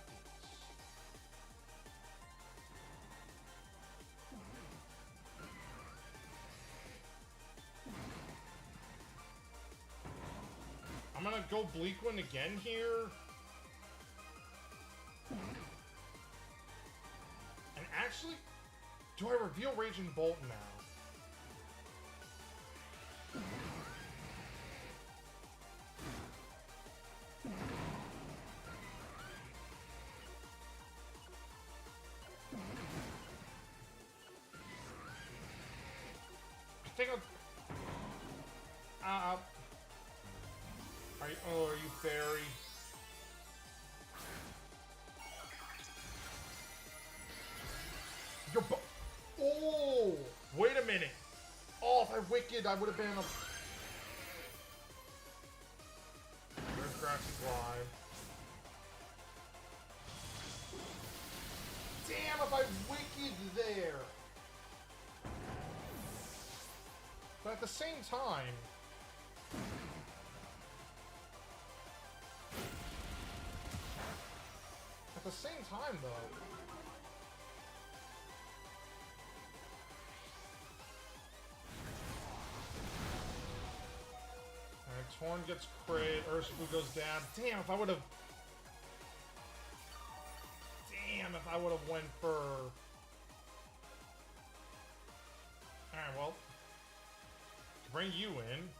I'm gonna go Bleakwind again here. And actually, do I reveal Raging Bolt now? I think I'll... are you fairy? You're oh! Wait a minute! Oh, if I Wicked, I would have been a... There's Grassy Glide. Damn, if I Wicked there! But at the same time... At the same time, though... Alright, Torn gets crit, Urshifu goes down. Damn, if I would've... Damn, if I would've went for... Alright, well... Bring you in.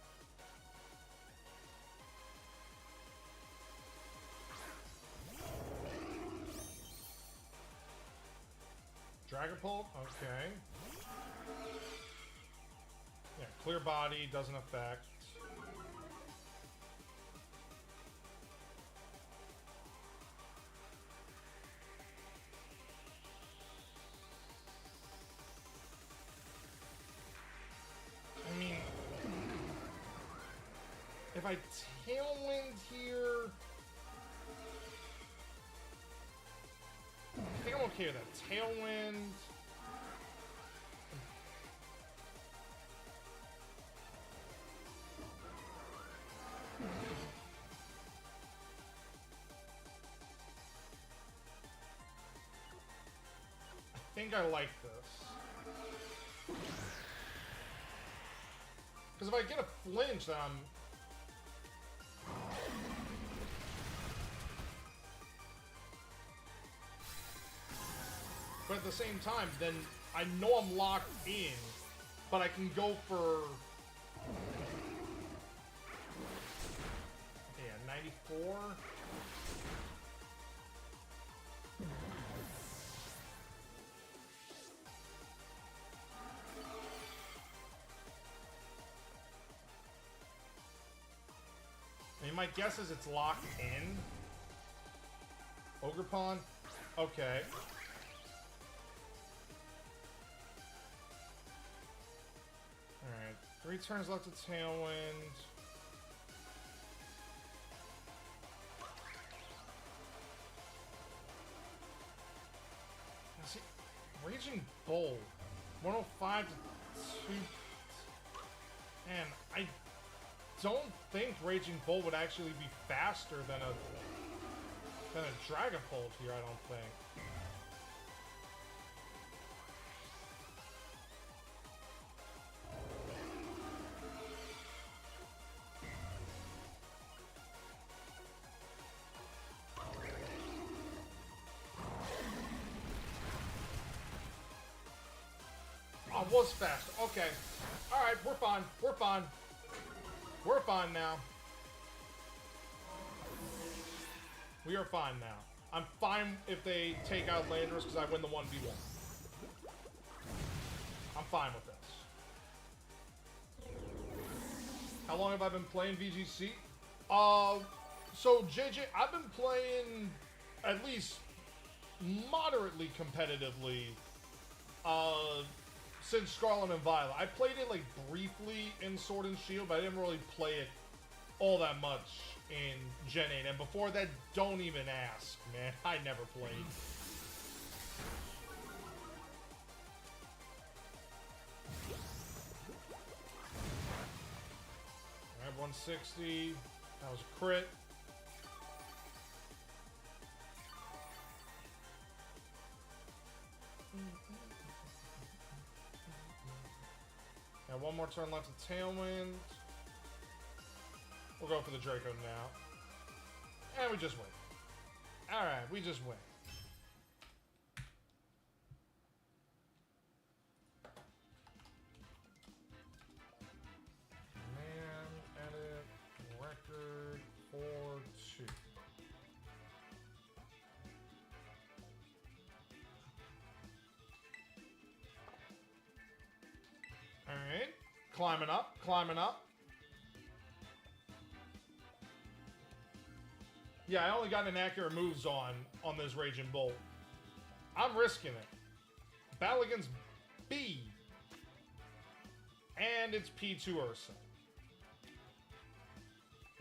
Dragapult? Okay. Yeah, Clear Body doesn't affect. I mean, if I Tailwind here, I think I'm okay with that. Tailwind. I think I like this. Because if I get a flinch, then I'm... But at the same time, then I know I'm locked in, but I can go for... Yeah, 94? I mean, my guess is it's locked in. Ogerpon? Okay. Alright. 3 turns left to Tailwind. Now see, Raging Bolt. 105 to 2. Man, I don't think Raging Bolt would actually be faster than a Then a Dragapult here, I don't think. Oh, was fast. Okay. Alright, we're fine. We're fine. We're fine now. We are fine now. I'm fine if they take out Landorus because I win the 1v1. I'm fine with this. How long have I been playing VGC? So JJ, I've been playing at least moderately competitively since Scarlet and Violet. I played it like briefly in Sword and Shield, but I didn't really play it all that much in Gen 8. And before that, don't even ask, man. I never played. Alright, 160. That was a crit. Got one more turn left of Tailwind. We'll go for the Draco now. And we just win. Alright, we just win. Man, edit, record, 4-2. Alright, climbing up, climbing up. Yeah, I only got inaccurate moves on this Raging Bolt. I'm risking it. Battle against B. And it's P2 Ursa.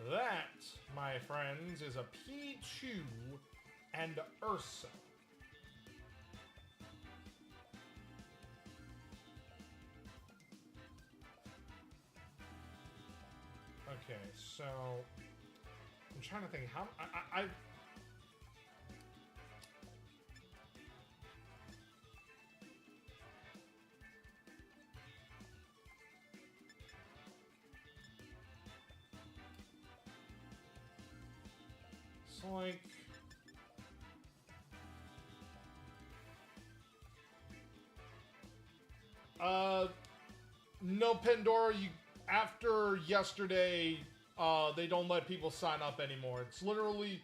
That, my friends, is a P2 and Ursa. Okay, so I'm trying to think how I it's like no, Pandora, you after yesterday, they don't let people sign up anymore. It's literally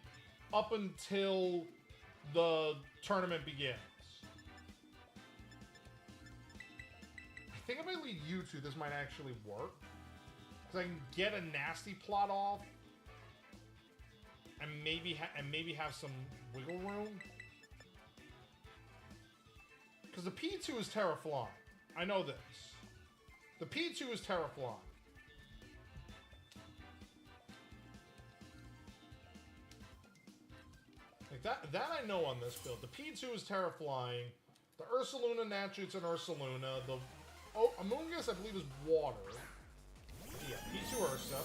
up until the tournament begins. I think I might lead you two. This might actually work. Because I can get a nasty plot off. And maybe have some wiggle room. Because the P2 is Terra Flying. I know this. The P2 is Terra Flying. Like that I know on this build. The P2 is Terra Flying. The Ursaluna, naturally, it's an Ursaluna. The Amoonguss, I believe, is water. Yeah, P2 Ursa.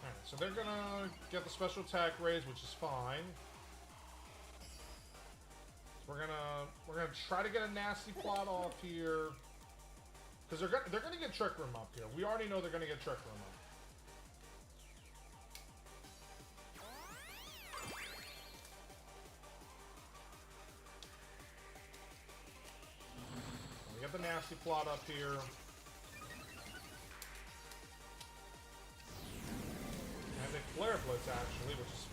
Alright, so they're gonna get the special attack raise, which is fine. We're gonna try to get a nasty plot off here, because they're gonna get Trick Room up here. We already know they're gonna get Trick Room up. We got the nasty plot up here. And they Flare Blitz actually, which is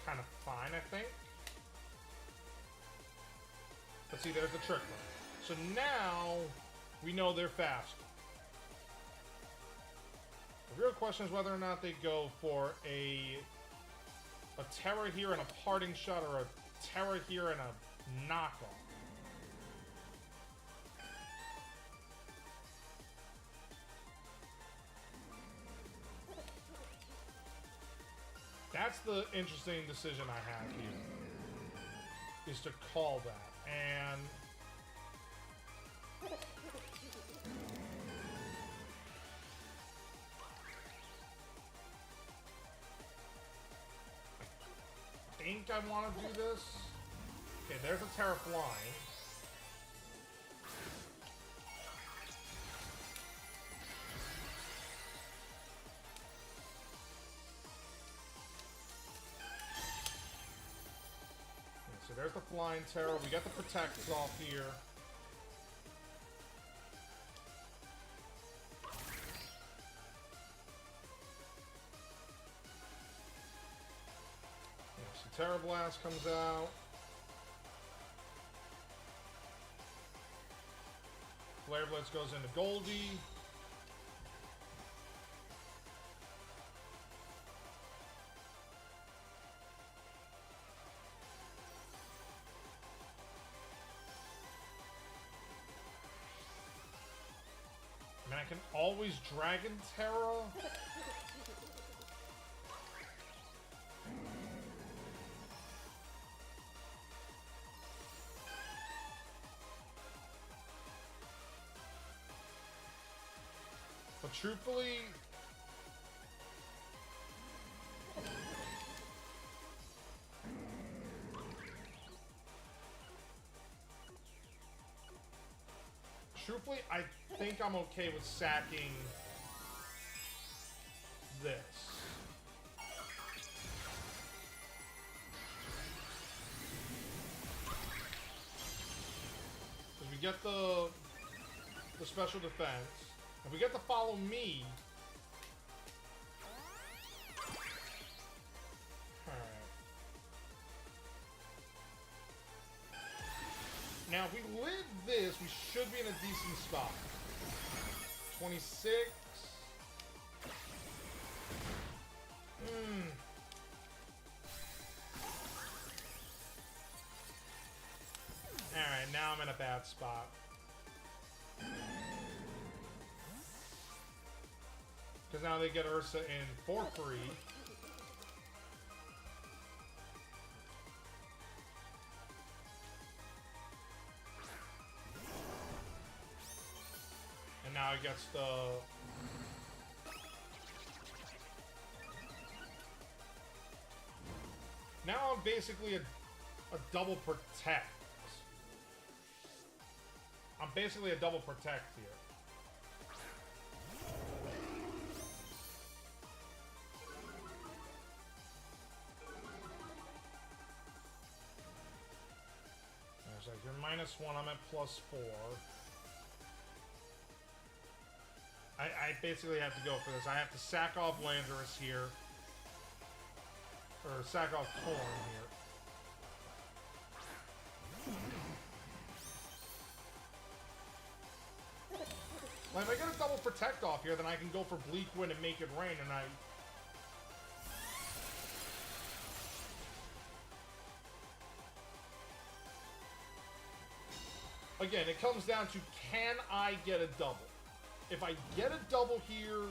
kind of fine, I think. But see, there's the Trick Room. So now, we know they're faster. The real question is whether or not they go for a Terra here and a Parting Shot, or a Terra here and a knockoff. That's the interesting decision I have here. is to call that. And I think I want to do this. Okay, there's a Terra flying. So there's the flying Terra. We got the protects off here. Yeah, so Terra Blast comes out. Flare Blitz goes into Goldie. I mean, I can always Dragon Terra. But truthfully, I think I'm okay with sacking this. Because we get the special defense. If we get to follow me. Alright. Now, if we live this, we should be in a decent spot. 26. Alright, now I'm in a bad spot. Because now they get Ursa in for free. And now it gets the... Now I'm basically a double protect. I'm basically a double protect here. There's like, you're -1, I'm at +4. I basically have to go for this. I have to sack off Landorus here. Or sack off Torn here. Like, if I get a double protect off here, then I can go for Bleak Wind and make it rain, and I... Again, it comes down to, can I get a double? If I get a double here,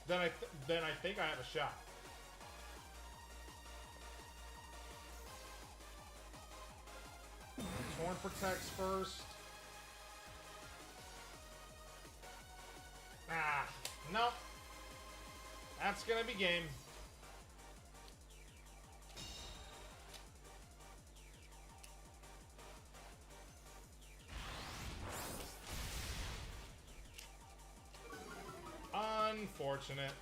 then I think I have a shot. Torn protects first. Ah, no. That's gonna be game. Unfortunate.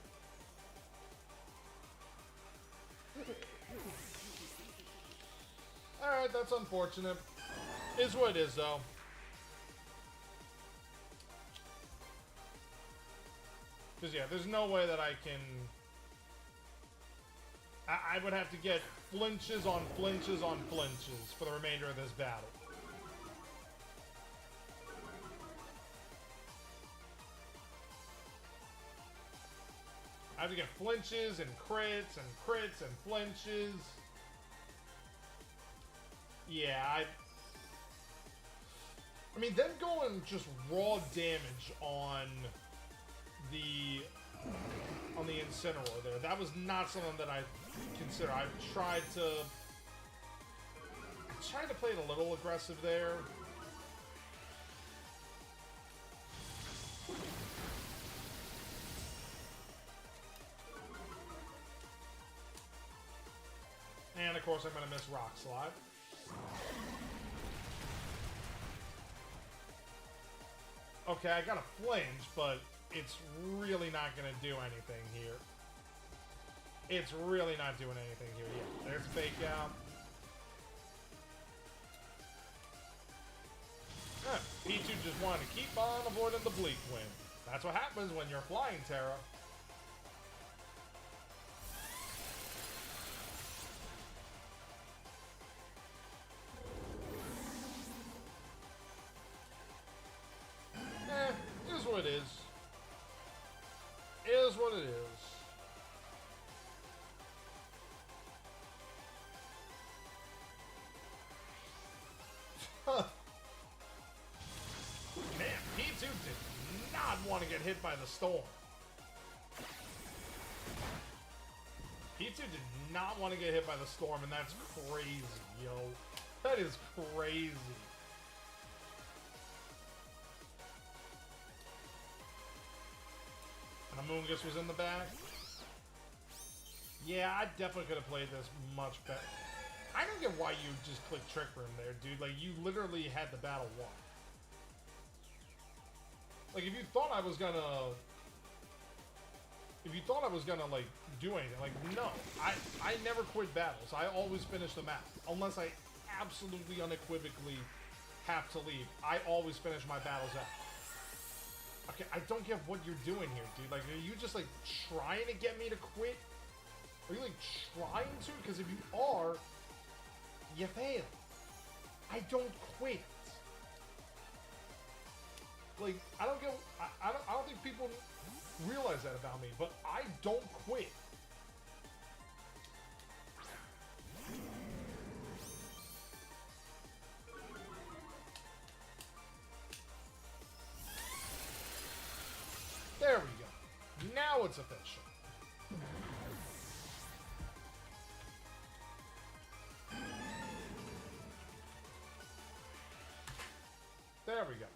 Alright, that's unfortunate. Is what it is, though. Because, yeah, there's no way that I can... I would have to get flinches on flinches on flinches for the remainder of this battle. I have to get flinches and crits and crits and flinches. Yeah, I mean, them going just raw damage on the Incineroar there, that was not something that I consider. I've tried to trying to play it a little aggressive there. And of course I'm going to miss Rock Slide. Okay, I got a flinch, but it's really not going to do anything here. It's really not doing anything here yet. There's Fake Out. P2 just wanted to keep on avoiding the Bleak Wind. That's what happens when you're flying Terra. It is what it is. It is what it is. Man, P2 did not want to get hit by the storm. P2 did not want to get hit by the storm, and that's crazy, yo. That is crazy. And Amoongus was in the back. Yeah, I definitely could have played this much better. I don't get why you just clicked Trick Room there, dude. Like, you literally had the battle won. Like, if you thought I was gonna... If you thought I was gonna, like, do anything, like, no. I never quit battles. I always finish them out. Unless I absolutely unequivocally have to leave. I always finish my battles out. Okay, I don't get what you're doing here, dude. Like, are you just, like, trying to get me to quit? Are you, like, trying to? Because if you are, you fail. I don't quit. Like, I don't get... I don't think people realize that about me, but I don't quit. There we go. Now it's official. There we go.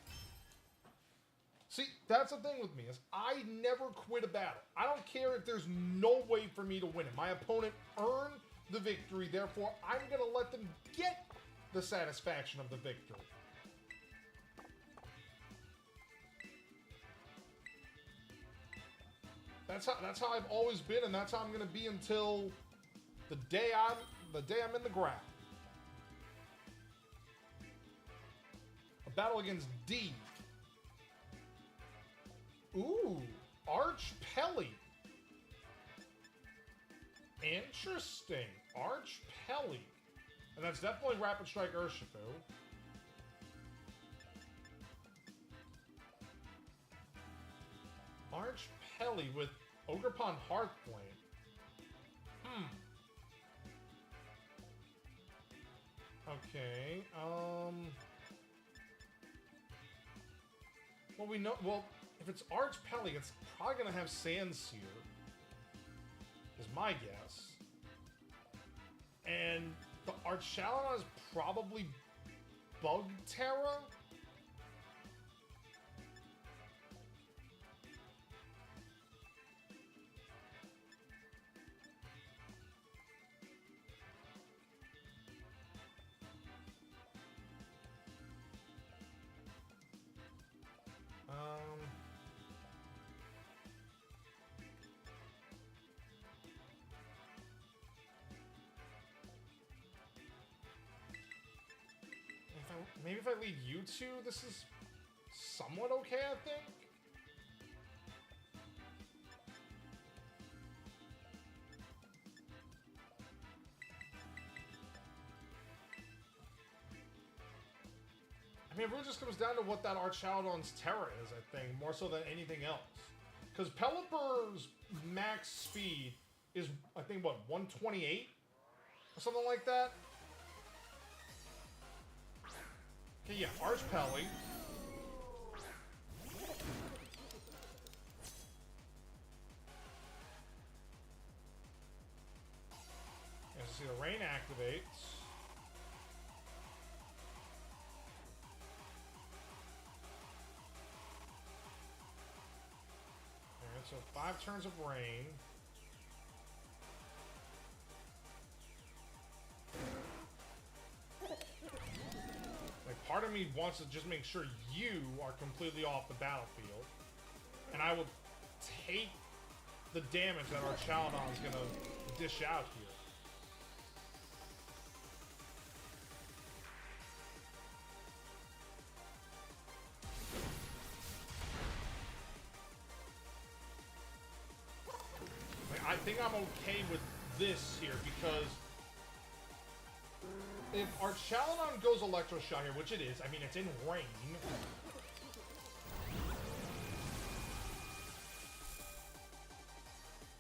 See, that's the thing with me, is I never quit a battle. I don't care if there's no way for me to win it. My opponent earned the victory, therefore I'm going to let them get the satisfaction of the victory. That's how I've always been, and that's how I'm going to be until the day I'm in the ground. A battle against D. Ooh, Arch Pelly. Interesting. Arch Pelly. And that's definitely Rapid Strike Urshifu. Arch Pelly with Ogerpon Heartflame. Okay, well, we know, if it's Arch Pelly, it's probably gonna have Sandsear, is my guess. And the Archalona is probably Bug Terra? Maybe if I lead you two, this is somewhat okay, I think? I mean, it really just comes down to what that Archaludon's Terra is, I think, more so than anything else. Because Pelipper's max speed is, I think, what, 128? Or something like that? Okay, yeah, Arch Pelly. As you see, the rain activates. so 5 turns of rain. Like, part of me wants to just make sure you are completely off the battlefield. And I will take the damage that our Chalodon's gonna dish out here. I think I'm okay with this here because if our Chalodon goes Electro Shot here, which it is, I mean, it's in rain.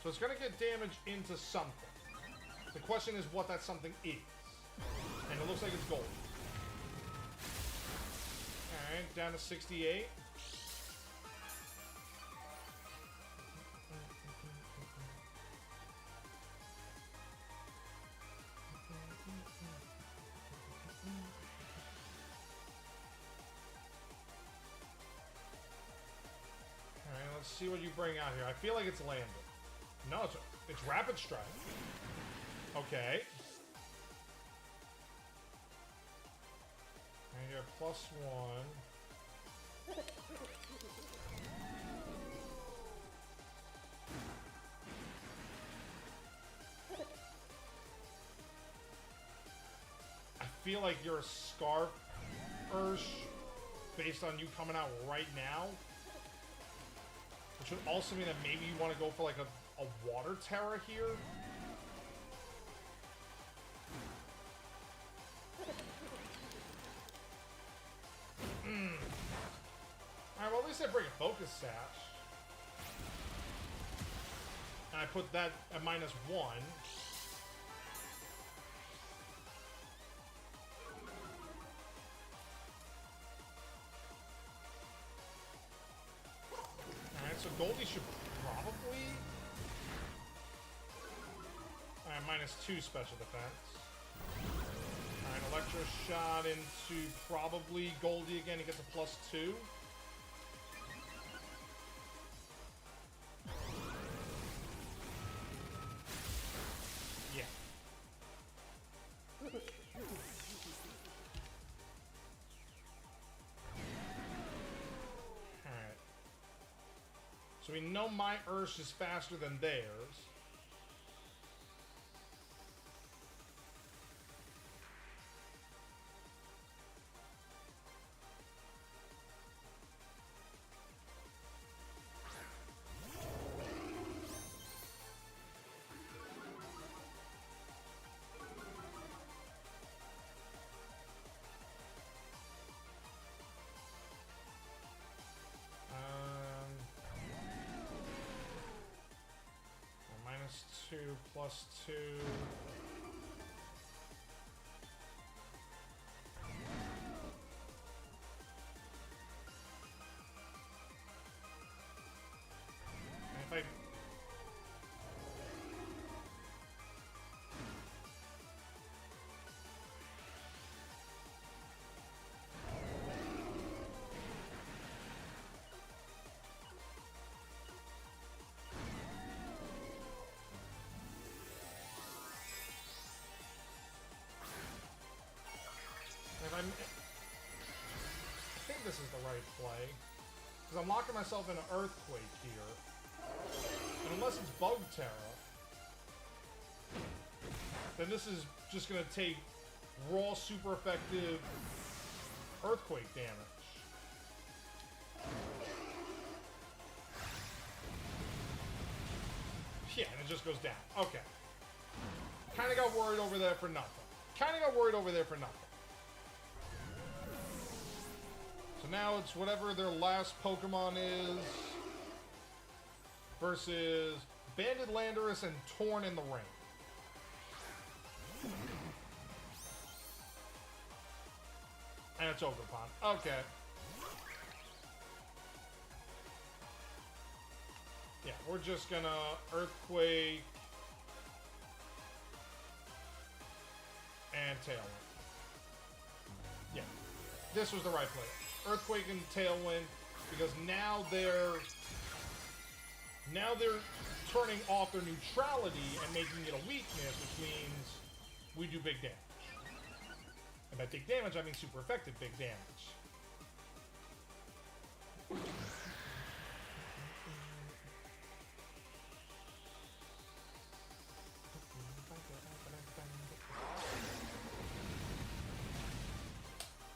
So it's going to get damage into something. The question is what that something is. And it looks like it's gold. Alright, down to 68. Let's see what you bring out here. I feel like it's landed. No, it's Rapid Strike. Okay. And you're +1. I feel like you're a Scarf Ursh based on you coming out right now. Which would also mean that maybe you want to go for like a Water Terra here. Alright, well at least I bring a Focus Sash. And I put that at -1. So Goldie should probably... Alright, -2 special defense. Alright, Electro Shot into probably Goldie again. He gets a +2. Yeah. So we know my Ursh is faster than theirs. -2 +2. And if I... I think this is the right play. Because I'm locking myself in an Earthquake here. And unless it's Bug Terra, then this is just going to take raw, super effective Earthquake damage. Yeah, and it just goes down. Okay. Kind of got worried over there for nothing. So now it's whatever their last Pokemon is versus Banded Landorus and Torn in the Rain. And it's Ogerpon. Okay. Yeah, we're just gonna Earthquake and Tailwind. Yeah, this was the right play. Earthquake and Tailwind, because now their Now they're turning off their neutrality and making it a weakness, which means we do big damage. And by big damage, I mean super effective big damage.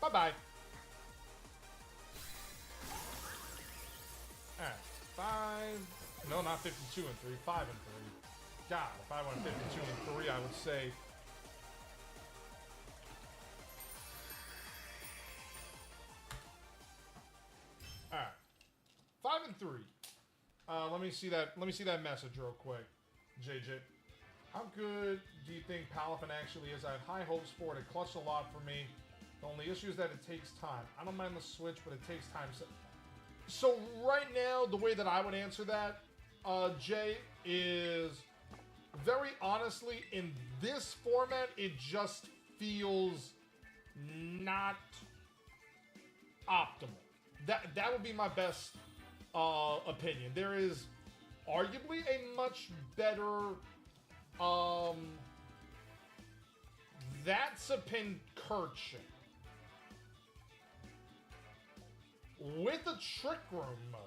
Bye-bye. Alright, 5... No, not 52 and 3, 5 and 3. God, if I went 52 and 3, I would say... Alright. 5 and 3. Let me see that message real quick, JJ. How good do you think Palafin actually is? I have high hopes for it. It clutched a lot for me. The only issue is that it takes time. I don't mind the switch, but it takes time. So right now, the way that I would answer that, Jay, is very honestly, in this format, it just feels not optimal. That would be my best opinion. There is arguably a much better that's a Pincurchin with a Trick Room mode.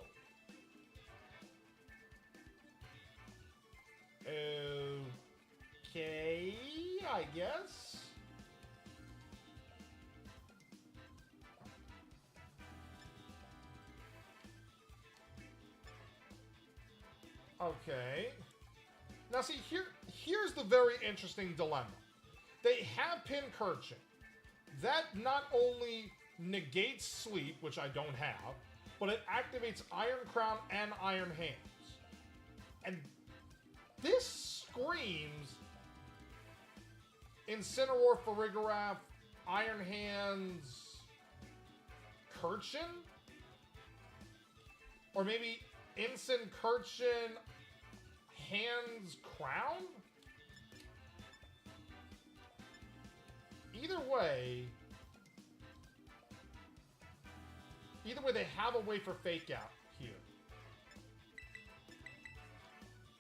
Okay, I guess. Okay. Now see, here's the very interesting dilemma. They have Pincurchin. That not only negates sleep, which I don't have, but it activates Iron Crown and Iron Hands. And this screams Incineroar, Farigiraf, Iron Hands, Curchin? Or maybe Incineroar, Hands, Crown? Either way, they have a way for Fake Out here.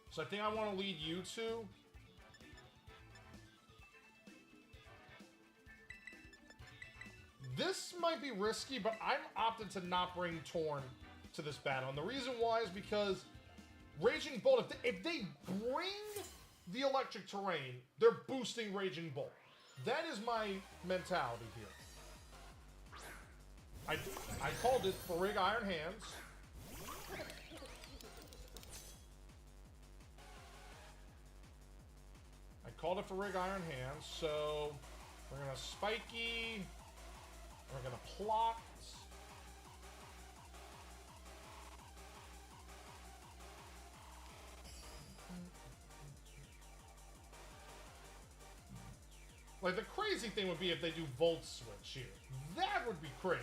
So I think I want to lead you two. This might be risky, but I'm opted to not bring Torn to this battle. And the reason why is because Raging Bolt, if they bring the electric terrain, they're boosting Raging Bolt. That is my mentality here. I called it Farig Iron Hands. I called it Farig Iron Hands, so we're gonna Spiky, we're gonna plot. Like, the crazy thing would be if they do Volt Switch here. That would be crazy.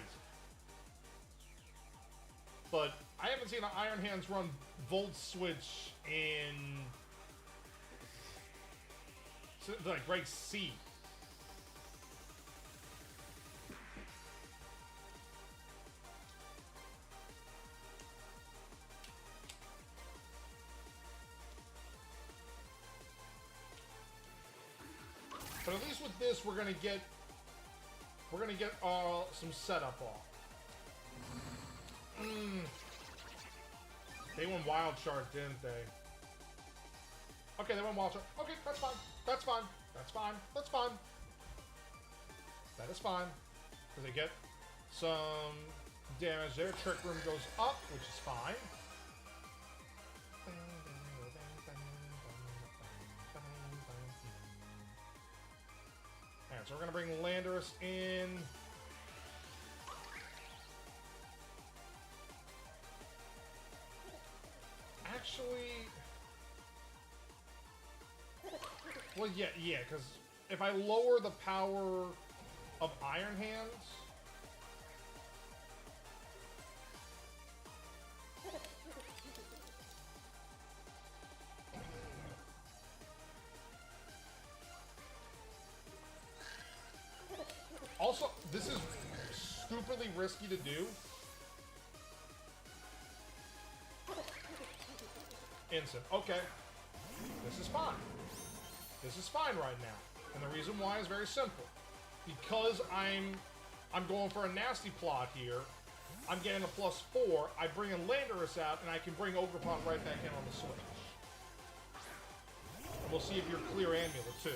But I haven't seen an Iron Hands run Volt Switch in... like, Break C. But at least with this, we're gonna get some setup off. They went Wild Charge, didn't they? Okay, they went Wild Charge. Okay, that's fine. That's fine. That's fine. That's fine. That is fine. Because they get some damage there. Trick Room goes up, which is fine. Alright, so we're gonna bring Landorus in. Actually, well, yeah, because if I lower the power of Iron Hands, also, this is stupidly risky to do. Instant. Okay. This is fine. This is fine right now. And the reason why is very simple. Because I'm going for a nasty plot here, I'm getting a +4, I bring in Landorus out, and I can bring Ogerpon right back in on the switch. And we'll see if you're clear Amulet, too.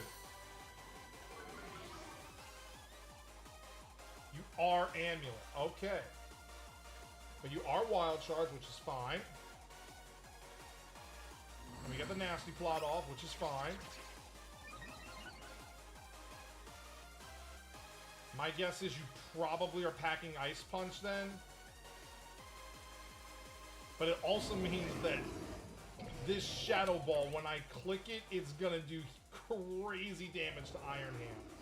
You are Amulet. Okay. But you are Wild Charge, which is fine. And we get the nasty plot off, which is fine. My guess is you probably are packing Ice Punch then. But it also means that this Shadow Ball, when I click it, it's gonna do crazy damage to Iron Hands.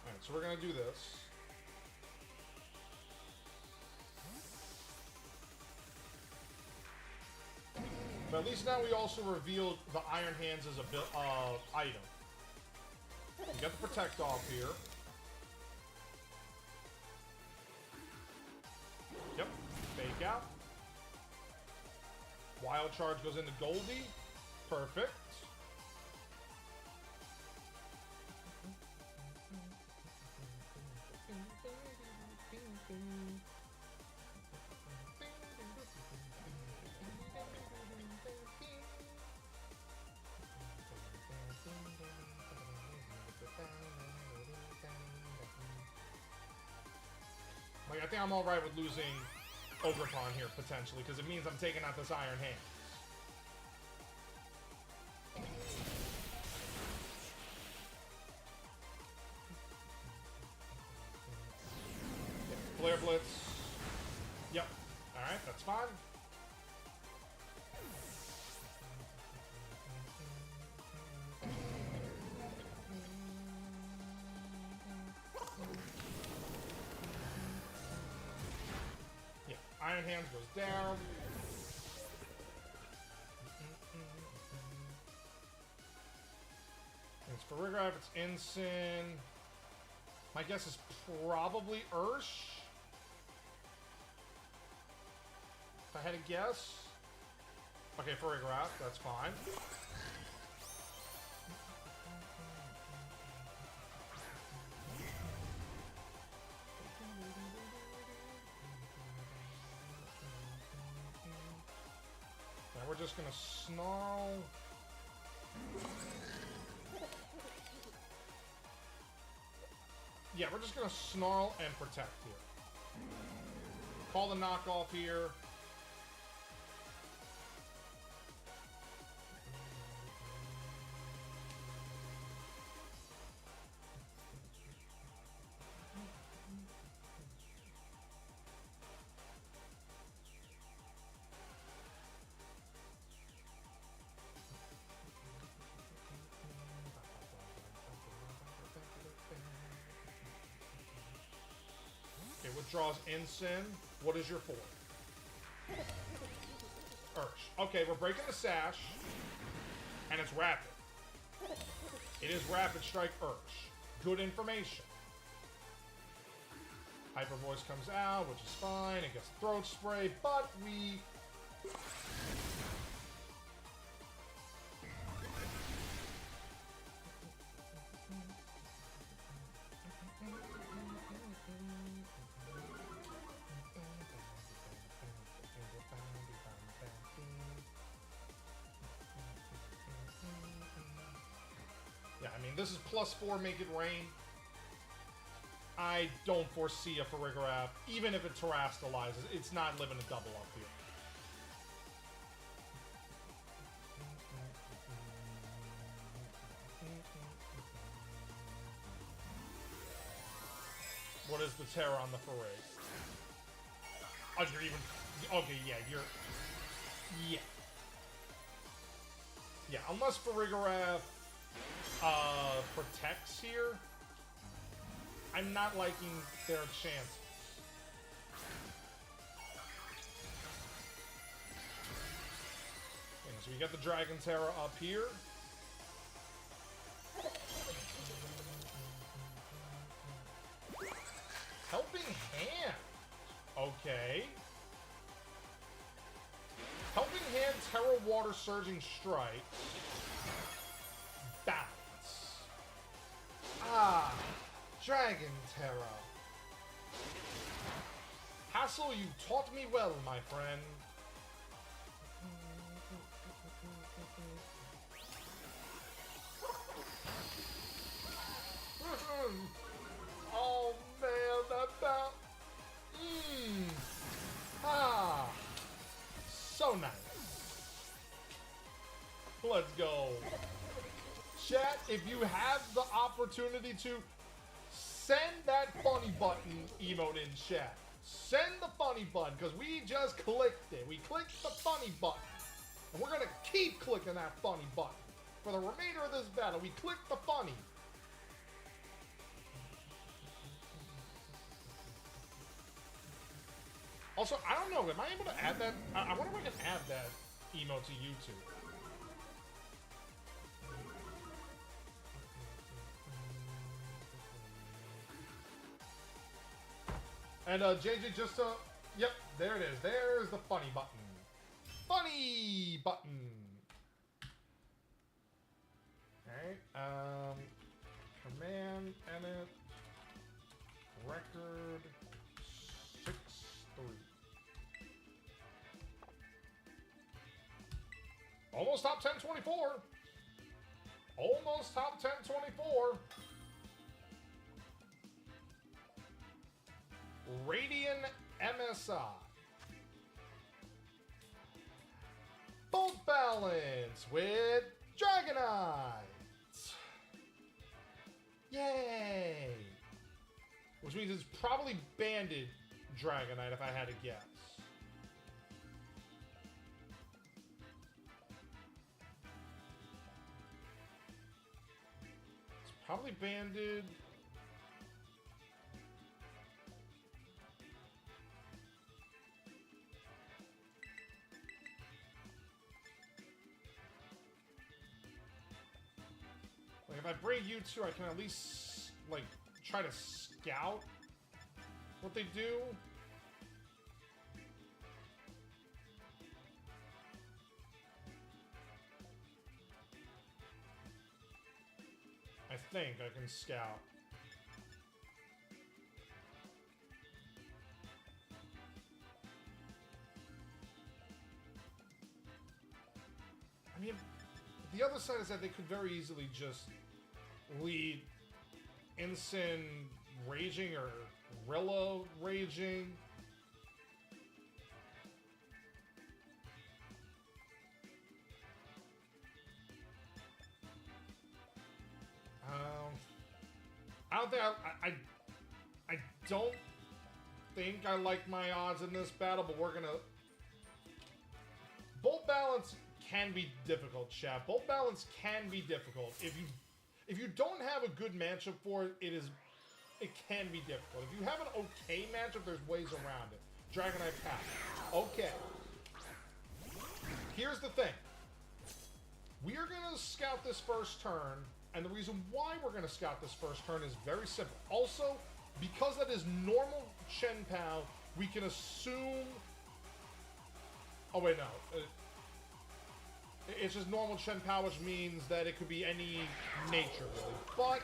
Alright, so we're gonna do this. But at least now we also revealed the Iron Hands as a item. We got the Protect off here. Yep, Fake Out. Wild Charge goes into Goldie. Perfect. Like, I think I'm alright with losing Ogerpon here, potentially, because it means I'm taking out this Iron Hand. Flare Blitz. Yep. Alright, that's fine. Iron Hands goes down. It's for Rigraph, it's Ensign. My guess is probably Ursh. If I had to guess. Okay, for Rigraph, that's fine. We're just gonna snarl. Yeah, we're just gonna snarl and protect here. Call the knockoff here. Withdraws Ensign. What is your 4? Ursh. Okay, we're breaking the sash. And it's rapid. It is Rapid Strike Ursh. Good information. Hyper Voice comes out, which is fine. It gets Throat Spray, but we... Yeah, I mean, this is +4, make it rain. I don't foresee a Farigiraf, even if it terastallizes, it's not living a double up here. What is the terror on the Farig? Oh, you're even... Okay, yeah, you're... Yeah. Yeah, unless Farigiraf protects here, I'm not liking their chances. Okay, so we got the Dragon Terror up here. Okay. Helping Hand, Terra, Water, Surging Strike. Balance. Ah, Dragon Terra. Hassel, you taught me well, my friend. Oh man, that bat. Ah, so nice. Let's go. Chat, if you have the opportunity to, send that funny button emote in chat. Send the funny button, because we just clicked it. We clicked the funny button. And we're going to keep clicking that funny button. For the remainder of this battle, we clicked the funny. Also, I don't know, am I able to add that? I wonder if I can add that emote to YouTube. And JJ just yep, there it is. There's the funny button. Funny button. Alright, command edit record 6-3. Almost top 10-24. Almost top 10-24. Radiant MSI. Bolt Balance with Dragonite. Yay! Which means it's probably Banded Dragonite if I had to guess. It's probably Banded. Like, if I bring you two, I can at least, like, try to scout what they do. I think I can scout. I mean, the other side is that they could very easily just lead Ensign Raging or Rilla Raging. I don't think I don't think I like my odds in this battle, but we're gonna. Bolt Balance can be difficult, chat. Bolt Balance can be difficult. If you don't have a good matchup for it, it can be difficult. If you have an okay matchup, there's ways around it. Dragonite Path. Okay. Here's the thing. We are going to scout this first turn, and the reason why we're going to scout this first turn is very simple. Also, because that is normal Chen Pao, we can assume... Oh, wait, no. It's just normal Chen Pao, which means that it could be any nature, really. But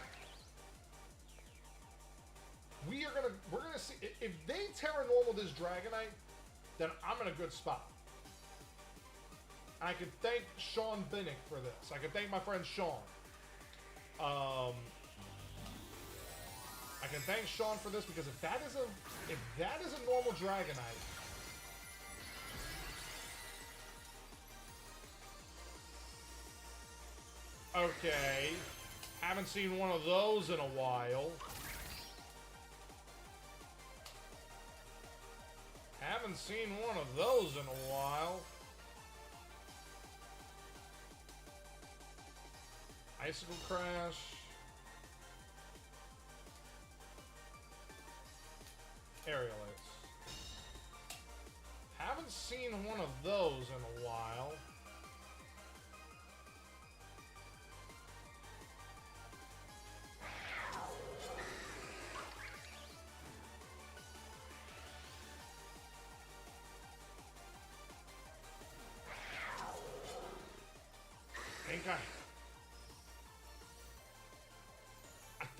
we're gonna see if they Terra Normal this Dragonite, then I'm in a good spot. I can thank Sean Binnick for this. I can thank my friend Sean. I can thank Sean for this because if that is a normal Dragonite. Okay, haven't seen one of those in a while. Haven't seen one of those in a while. Icicle Crash. Aerial Ace. Haven't seen one of those in a while.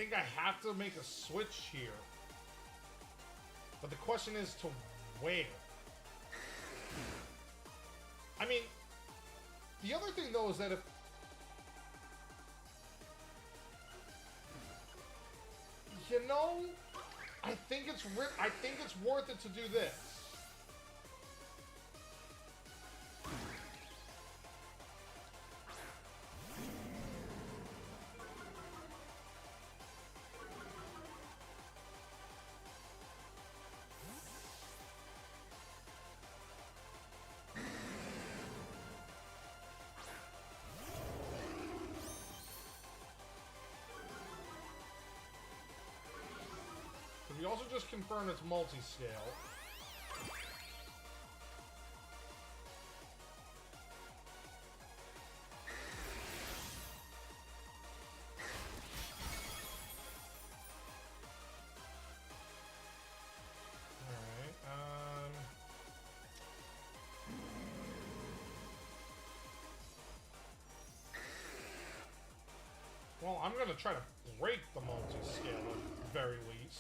think I have to make a switch here. But the question is to where? I mean, the other thing though is that if... You know, I think it's worth it to do this. We also just confirmed it's multi-scale. Alright, well, I'm gonna try to break the multi-scale at the very least.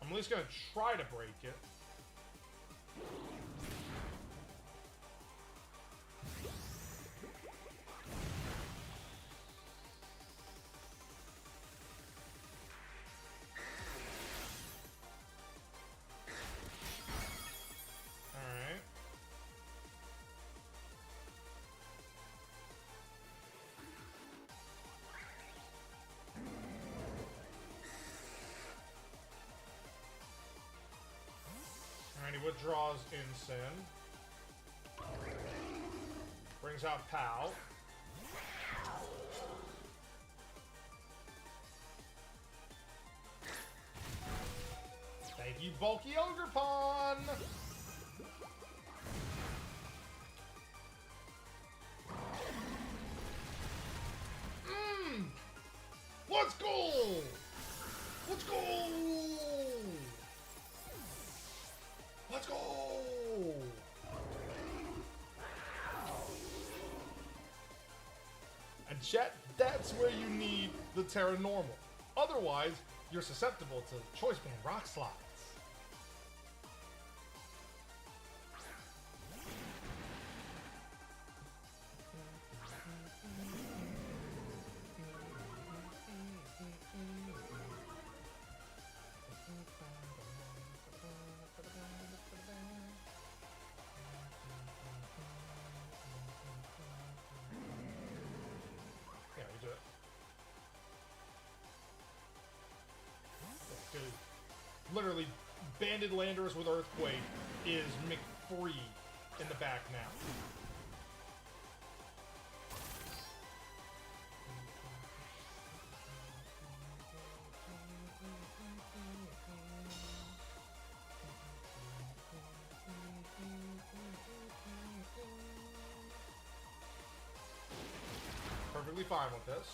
I'm at least gonna try to break it. Alright. Alright, he withdraws Incin. Brings out Pal. Thank you, Bulky Ogre Pawn! Let's go! Let's go! Let's go! And chat, that's where you need the Terra Normal. Otherwise, you're susceptible to Choice Band Rock Slides. Yeah, we do it. Dude, literally, banded Landorus with Earthquake is McFree in the back now. Perfectly fine with this.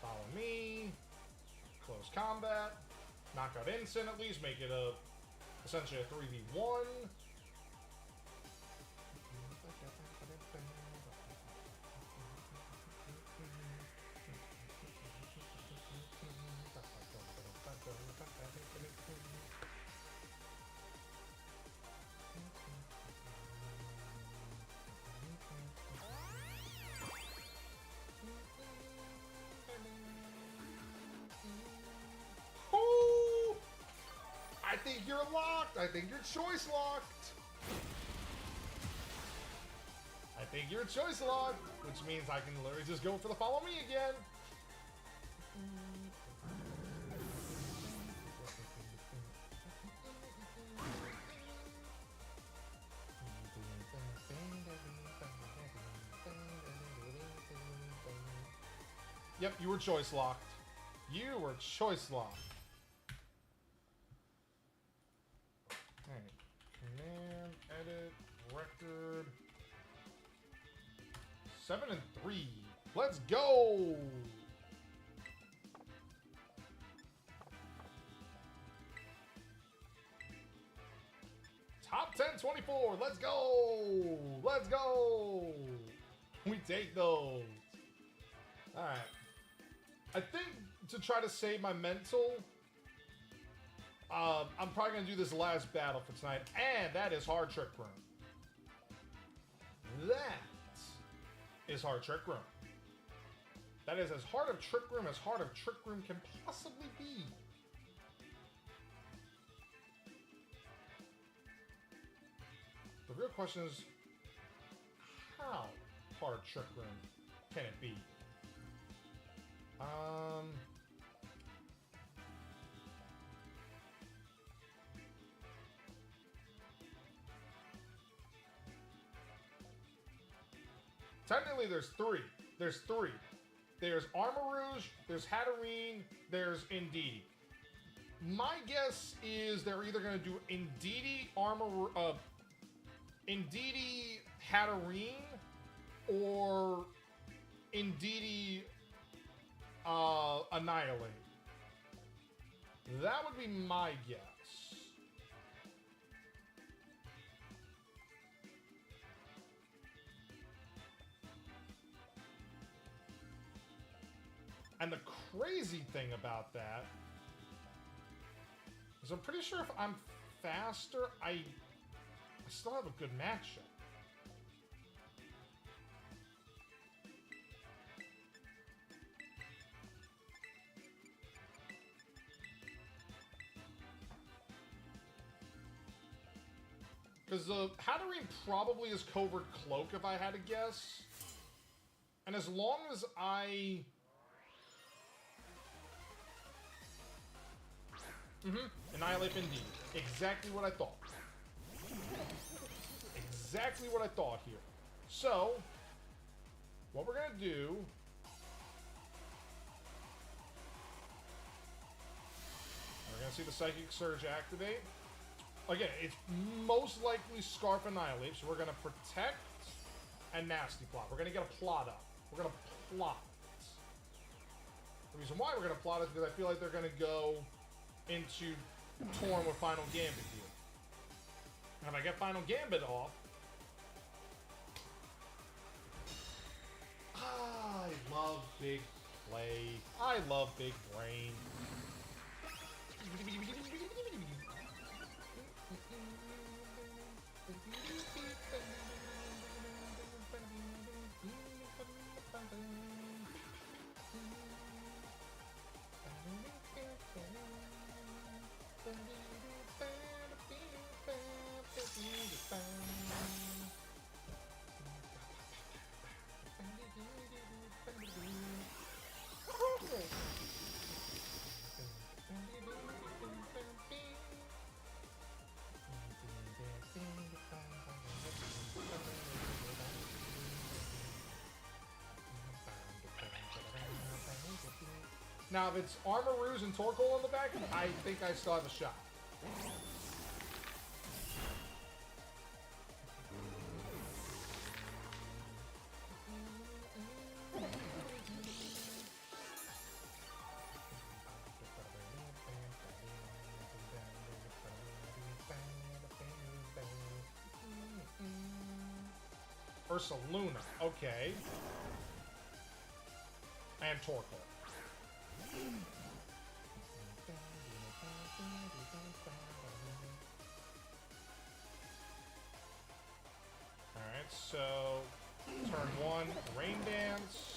Follow me. Close combat. Knock out Incin at least. Make it essentially a 3v1. I think you're locked. I think you're choice locked. I think you're choice locked, which means I can literally just go for the follow me again. Yep, you were choice locked. You were choice locked. Alright. Command, edit, record. 7 and 3. Let's go! 10-24. Let's go. Let's go. We take those. All right. I think to try to save my mental, I'm probably going to do this last battle for tonight. And that is Hard Trick Room. That is Hard Trick Room. That is as hard of Trick Room as Hard of Trick Room can possibly be. The real question is, how hard Trick Room can it be? Technically, there's three. There's three. There's Armor Rouge, there's Hatterene, there's Indeedee. My guess is they're either going to do Indeedee, Indeedee, Hatterene, or Indeedee, Annihilate. That would be my guess. And the crazy thing about that is I'm pretty sure if I'm faster, I still have a good matchup. Because the Hatterene probably is Covert Cloak if I had to guess. And as long as I... Annihilate indeed. Exactly what I thought. Exactly what I thought here. So, what we're going to do... We're going to see the Psychic Surge activate. Again, it's most likely Scarf Annihilate, so we're going to protect and Nasty Plot. We're going to get a plot up. We're going to plot. The reason why we're going to plot is because I feel like they're going to go into Torn with Final Gambit here. And if I get Final Gambit off, I love big play. I love big brain. Now, if it's Armor Rouge and Torkoal on the back, I think I still have a shot. Ursaluna, okay. And Torkoal. Alright, so turn 1, Rain Dance.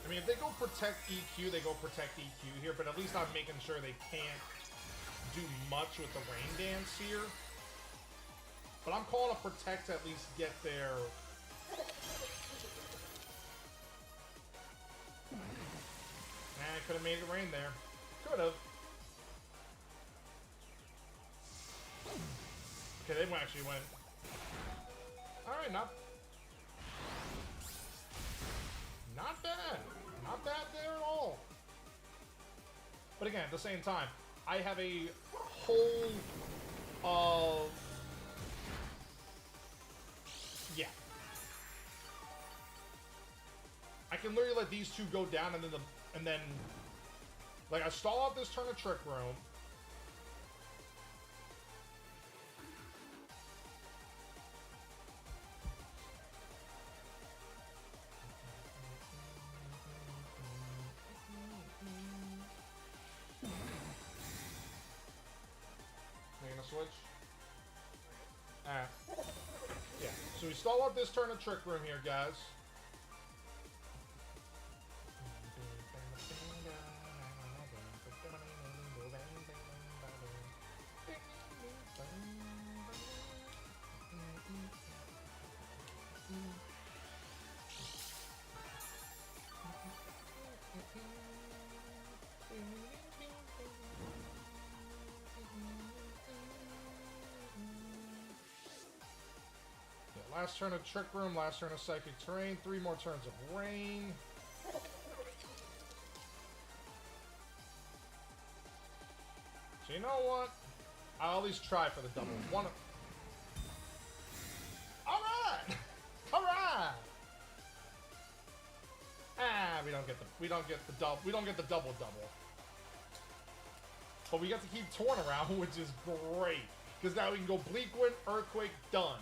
I mean, if they go protect EQ, they go protect EQ here, but at least I'm making sure they can't do much with the Rain Dance here. But I'm calling a protect to at least get their... I could have made it rain there. Could have. Okay, they actually went... Alright, not bad. Not bad there at all. But again, at the same time, I have a whole yeah. I can literally let these two go down and then like I stall out this turn of Trick Room. Switch. Yeah. So we stall out this turn of Trick Room here, guys. Last turn of Trick Room, last turn of Psychic Terrain, 3 more turns of Rain. So you know what? I'll at least try for the double. Alright! Alright! We don't get the double. But we get to keep Torn around, which is great. Because now we can go Bleak Wind, Earthquake, done.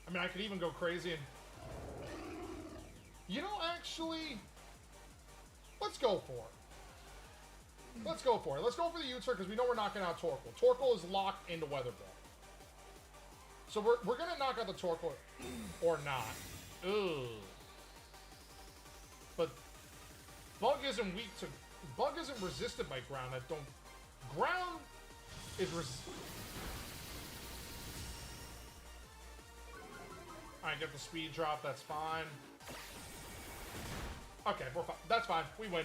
I mean, I could even go crazy and... You know, actually... Let's go for it. Let's go for it. Let's go for the U-turn because we know we're knocking out Torkoal. Torkoal is locked into Weather Ball. So we're going to knock out the Torkoal or not. Ugh. But Bug isn't weak to... Bug isn't resisted by Ground. Ground is resisted. Alright, get the speed drop, that's fine. Okay, we're fine. That's fine, we win.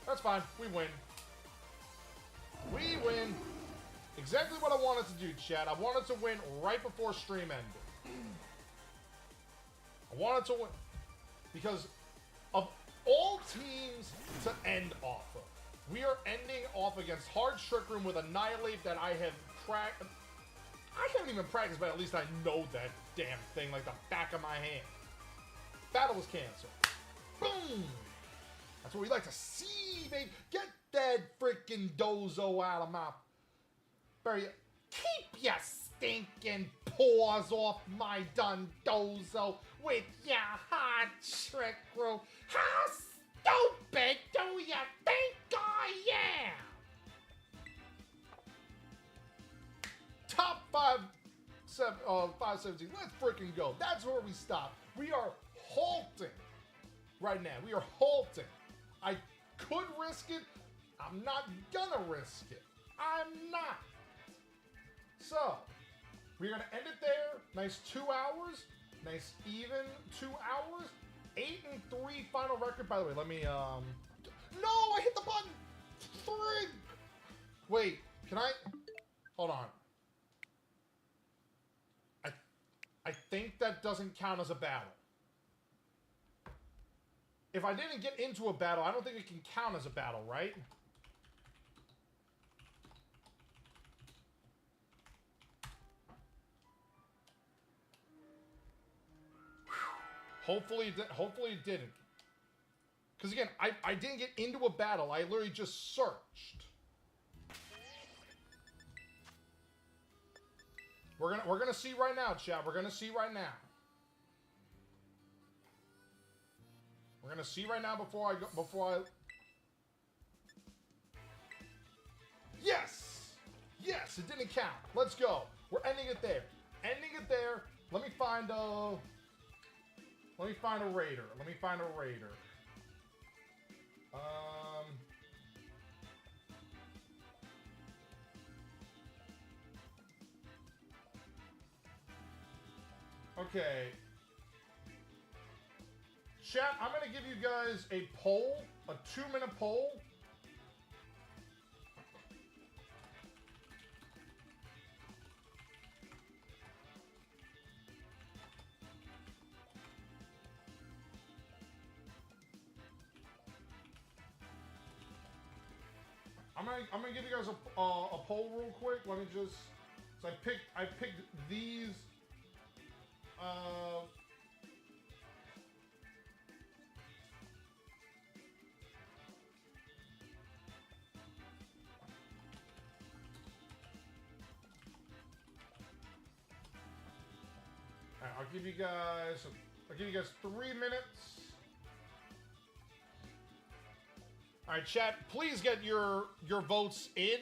That's fine, we win. We win. Exactly what I wanted to do, chat. I wanted to win right before stream ended. I wanted to win. Because of all teams to end off of, we are ending off against Hard Trick Room with Annihilate that I have cracked. I haven't even practiced, but at least I know that damn thing like the back of my hand. Battle was canceled. Boom! That's what we like to see, baby. Get that freaking dozo out of my... Keep your stinking paws off my Dundozo with your hard Trick Room. How stupid do you think I am? Top 517. Let's freaking go. That's where we stop. We are halting right now. We are halting. I could risk it. I'm not gonna risk it. I'm not. So, we're gonna end it there. Nice 2 hours. Nice even 2 hours. 8-3 final record. By the way, let me, No, I hit the button. 3. Wait, can I? Hold on. I think that doesn't count as a battle. If I didn't get into a battle, I don't think it can count as a battle, right? Hopefully it didn't. Because again, I didn't get into a battle. I literally just searched. We're gonna see right now, chat. We're gonna see right now. We're gonna see right now before I. Yes! Yes, it didn't count. Let's go. We're ending it there. Ending it there. Let me find a raider. Let me find a raider. Okay. Chat, I'm going to give you guys a poll, a 2-minute poll. I'm gonna give you guys a poll real quick. Let me just. So I picked these. Alright, I'll give you guys 3 minutes. All right, chat, please get your votes in.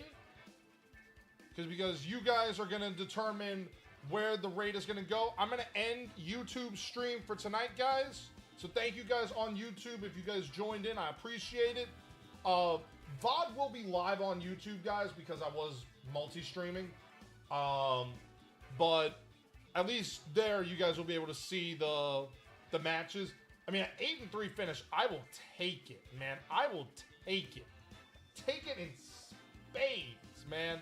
Because you guys are going to determine where the raid is going to go. I'm going to end YouTube stream for tonight, guys. So thank you guys on YouTube. If you guys joined in, I appreciate it. VOD will be live on YouTube, guys, because I was multi-streaming. But at least there, you guys will be able to see the matches. I mean, at 8-3 finish, I will take it, man. I will take it. Take it in spades, man.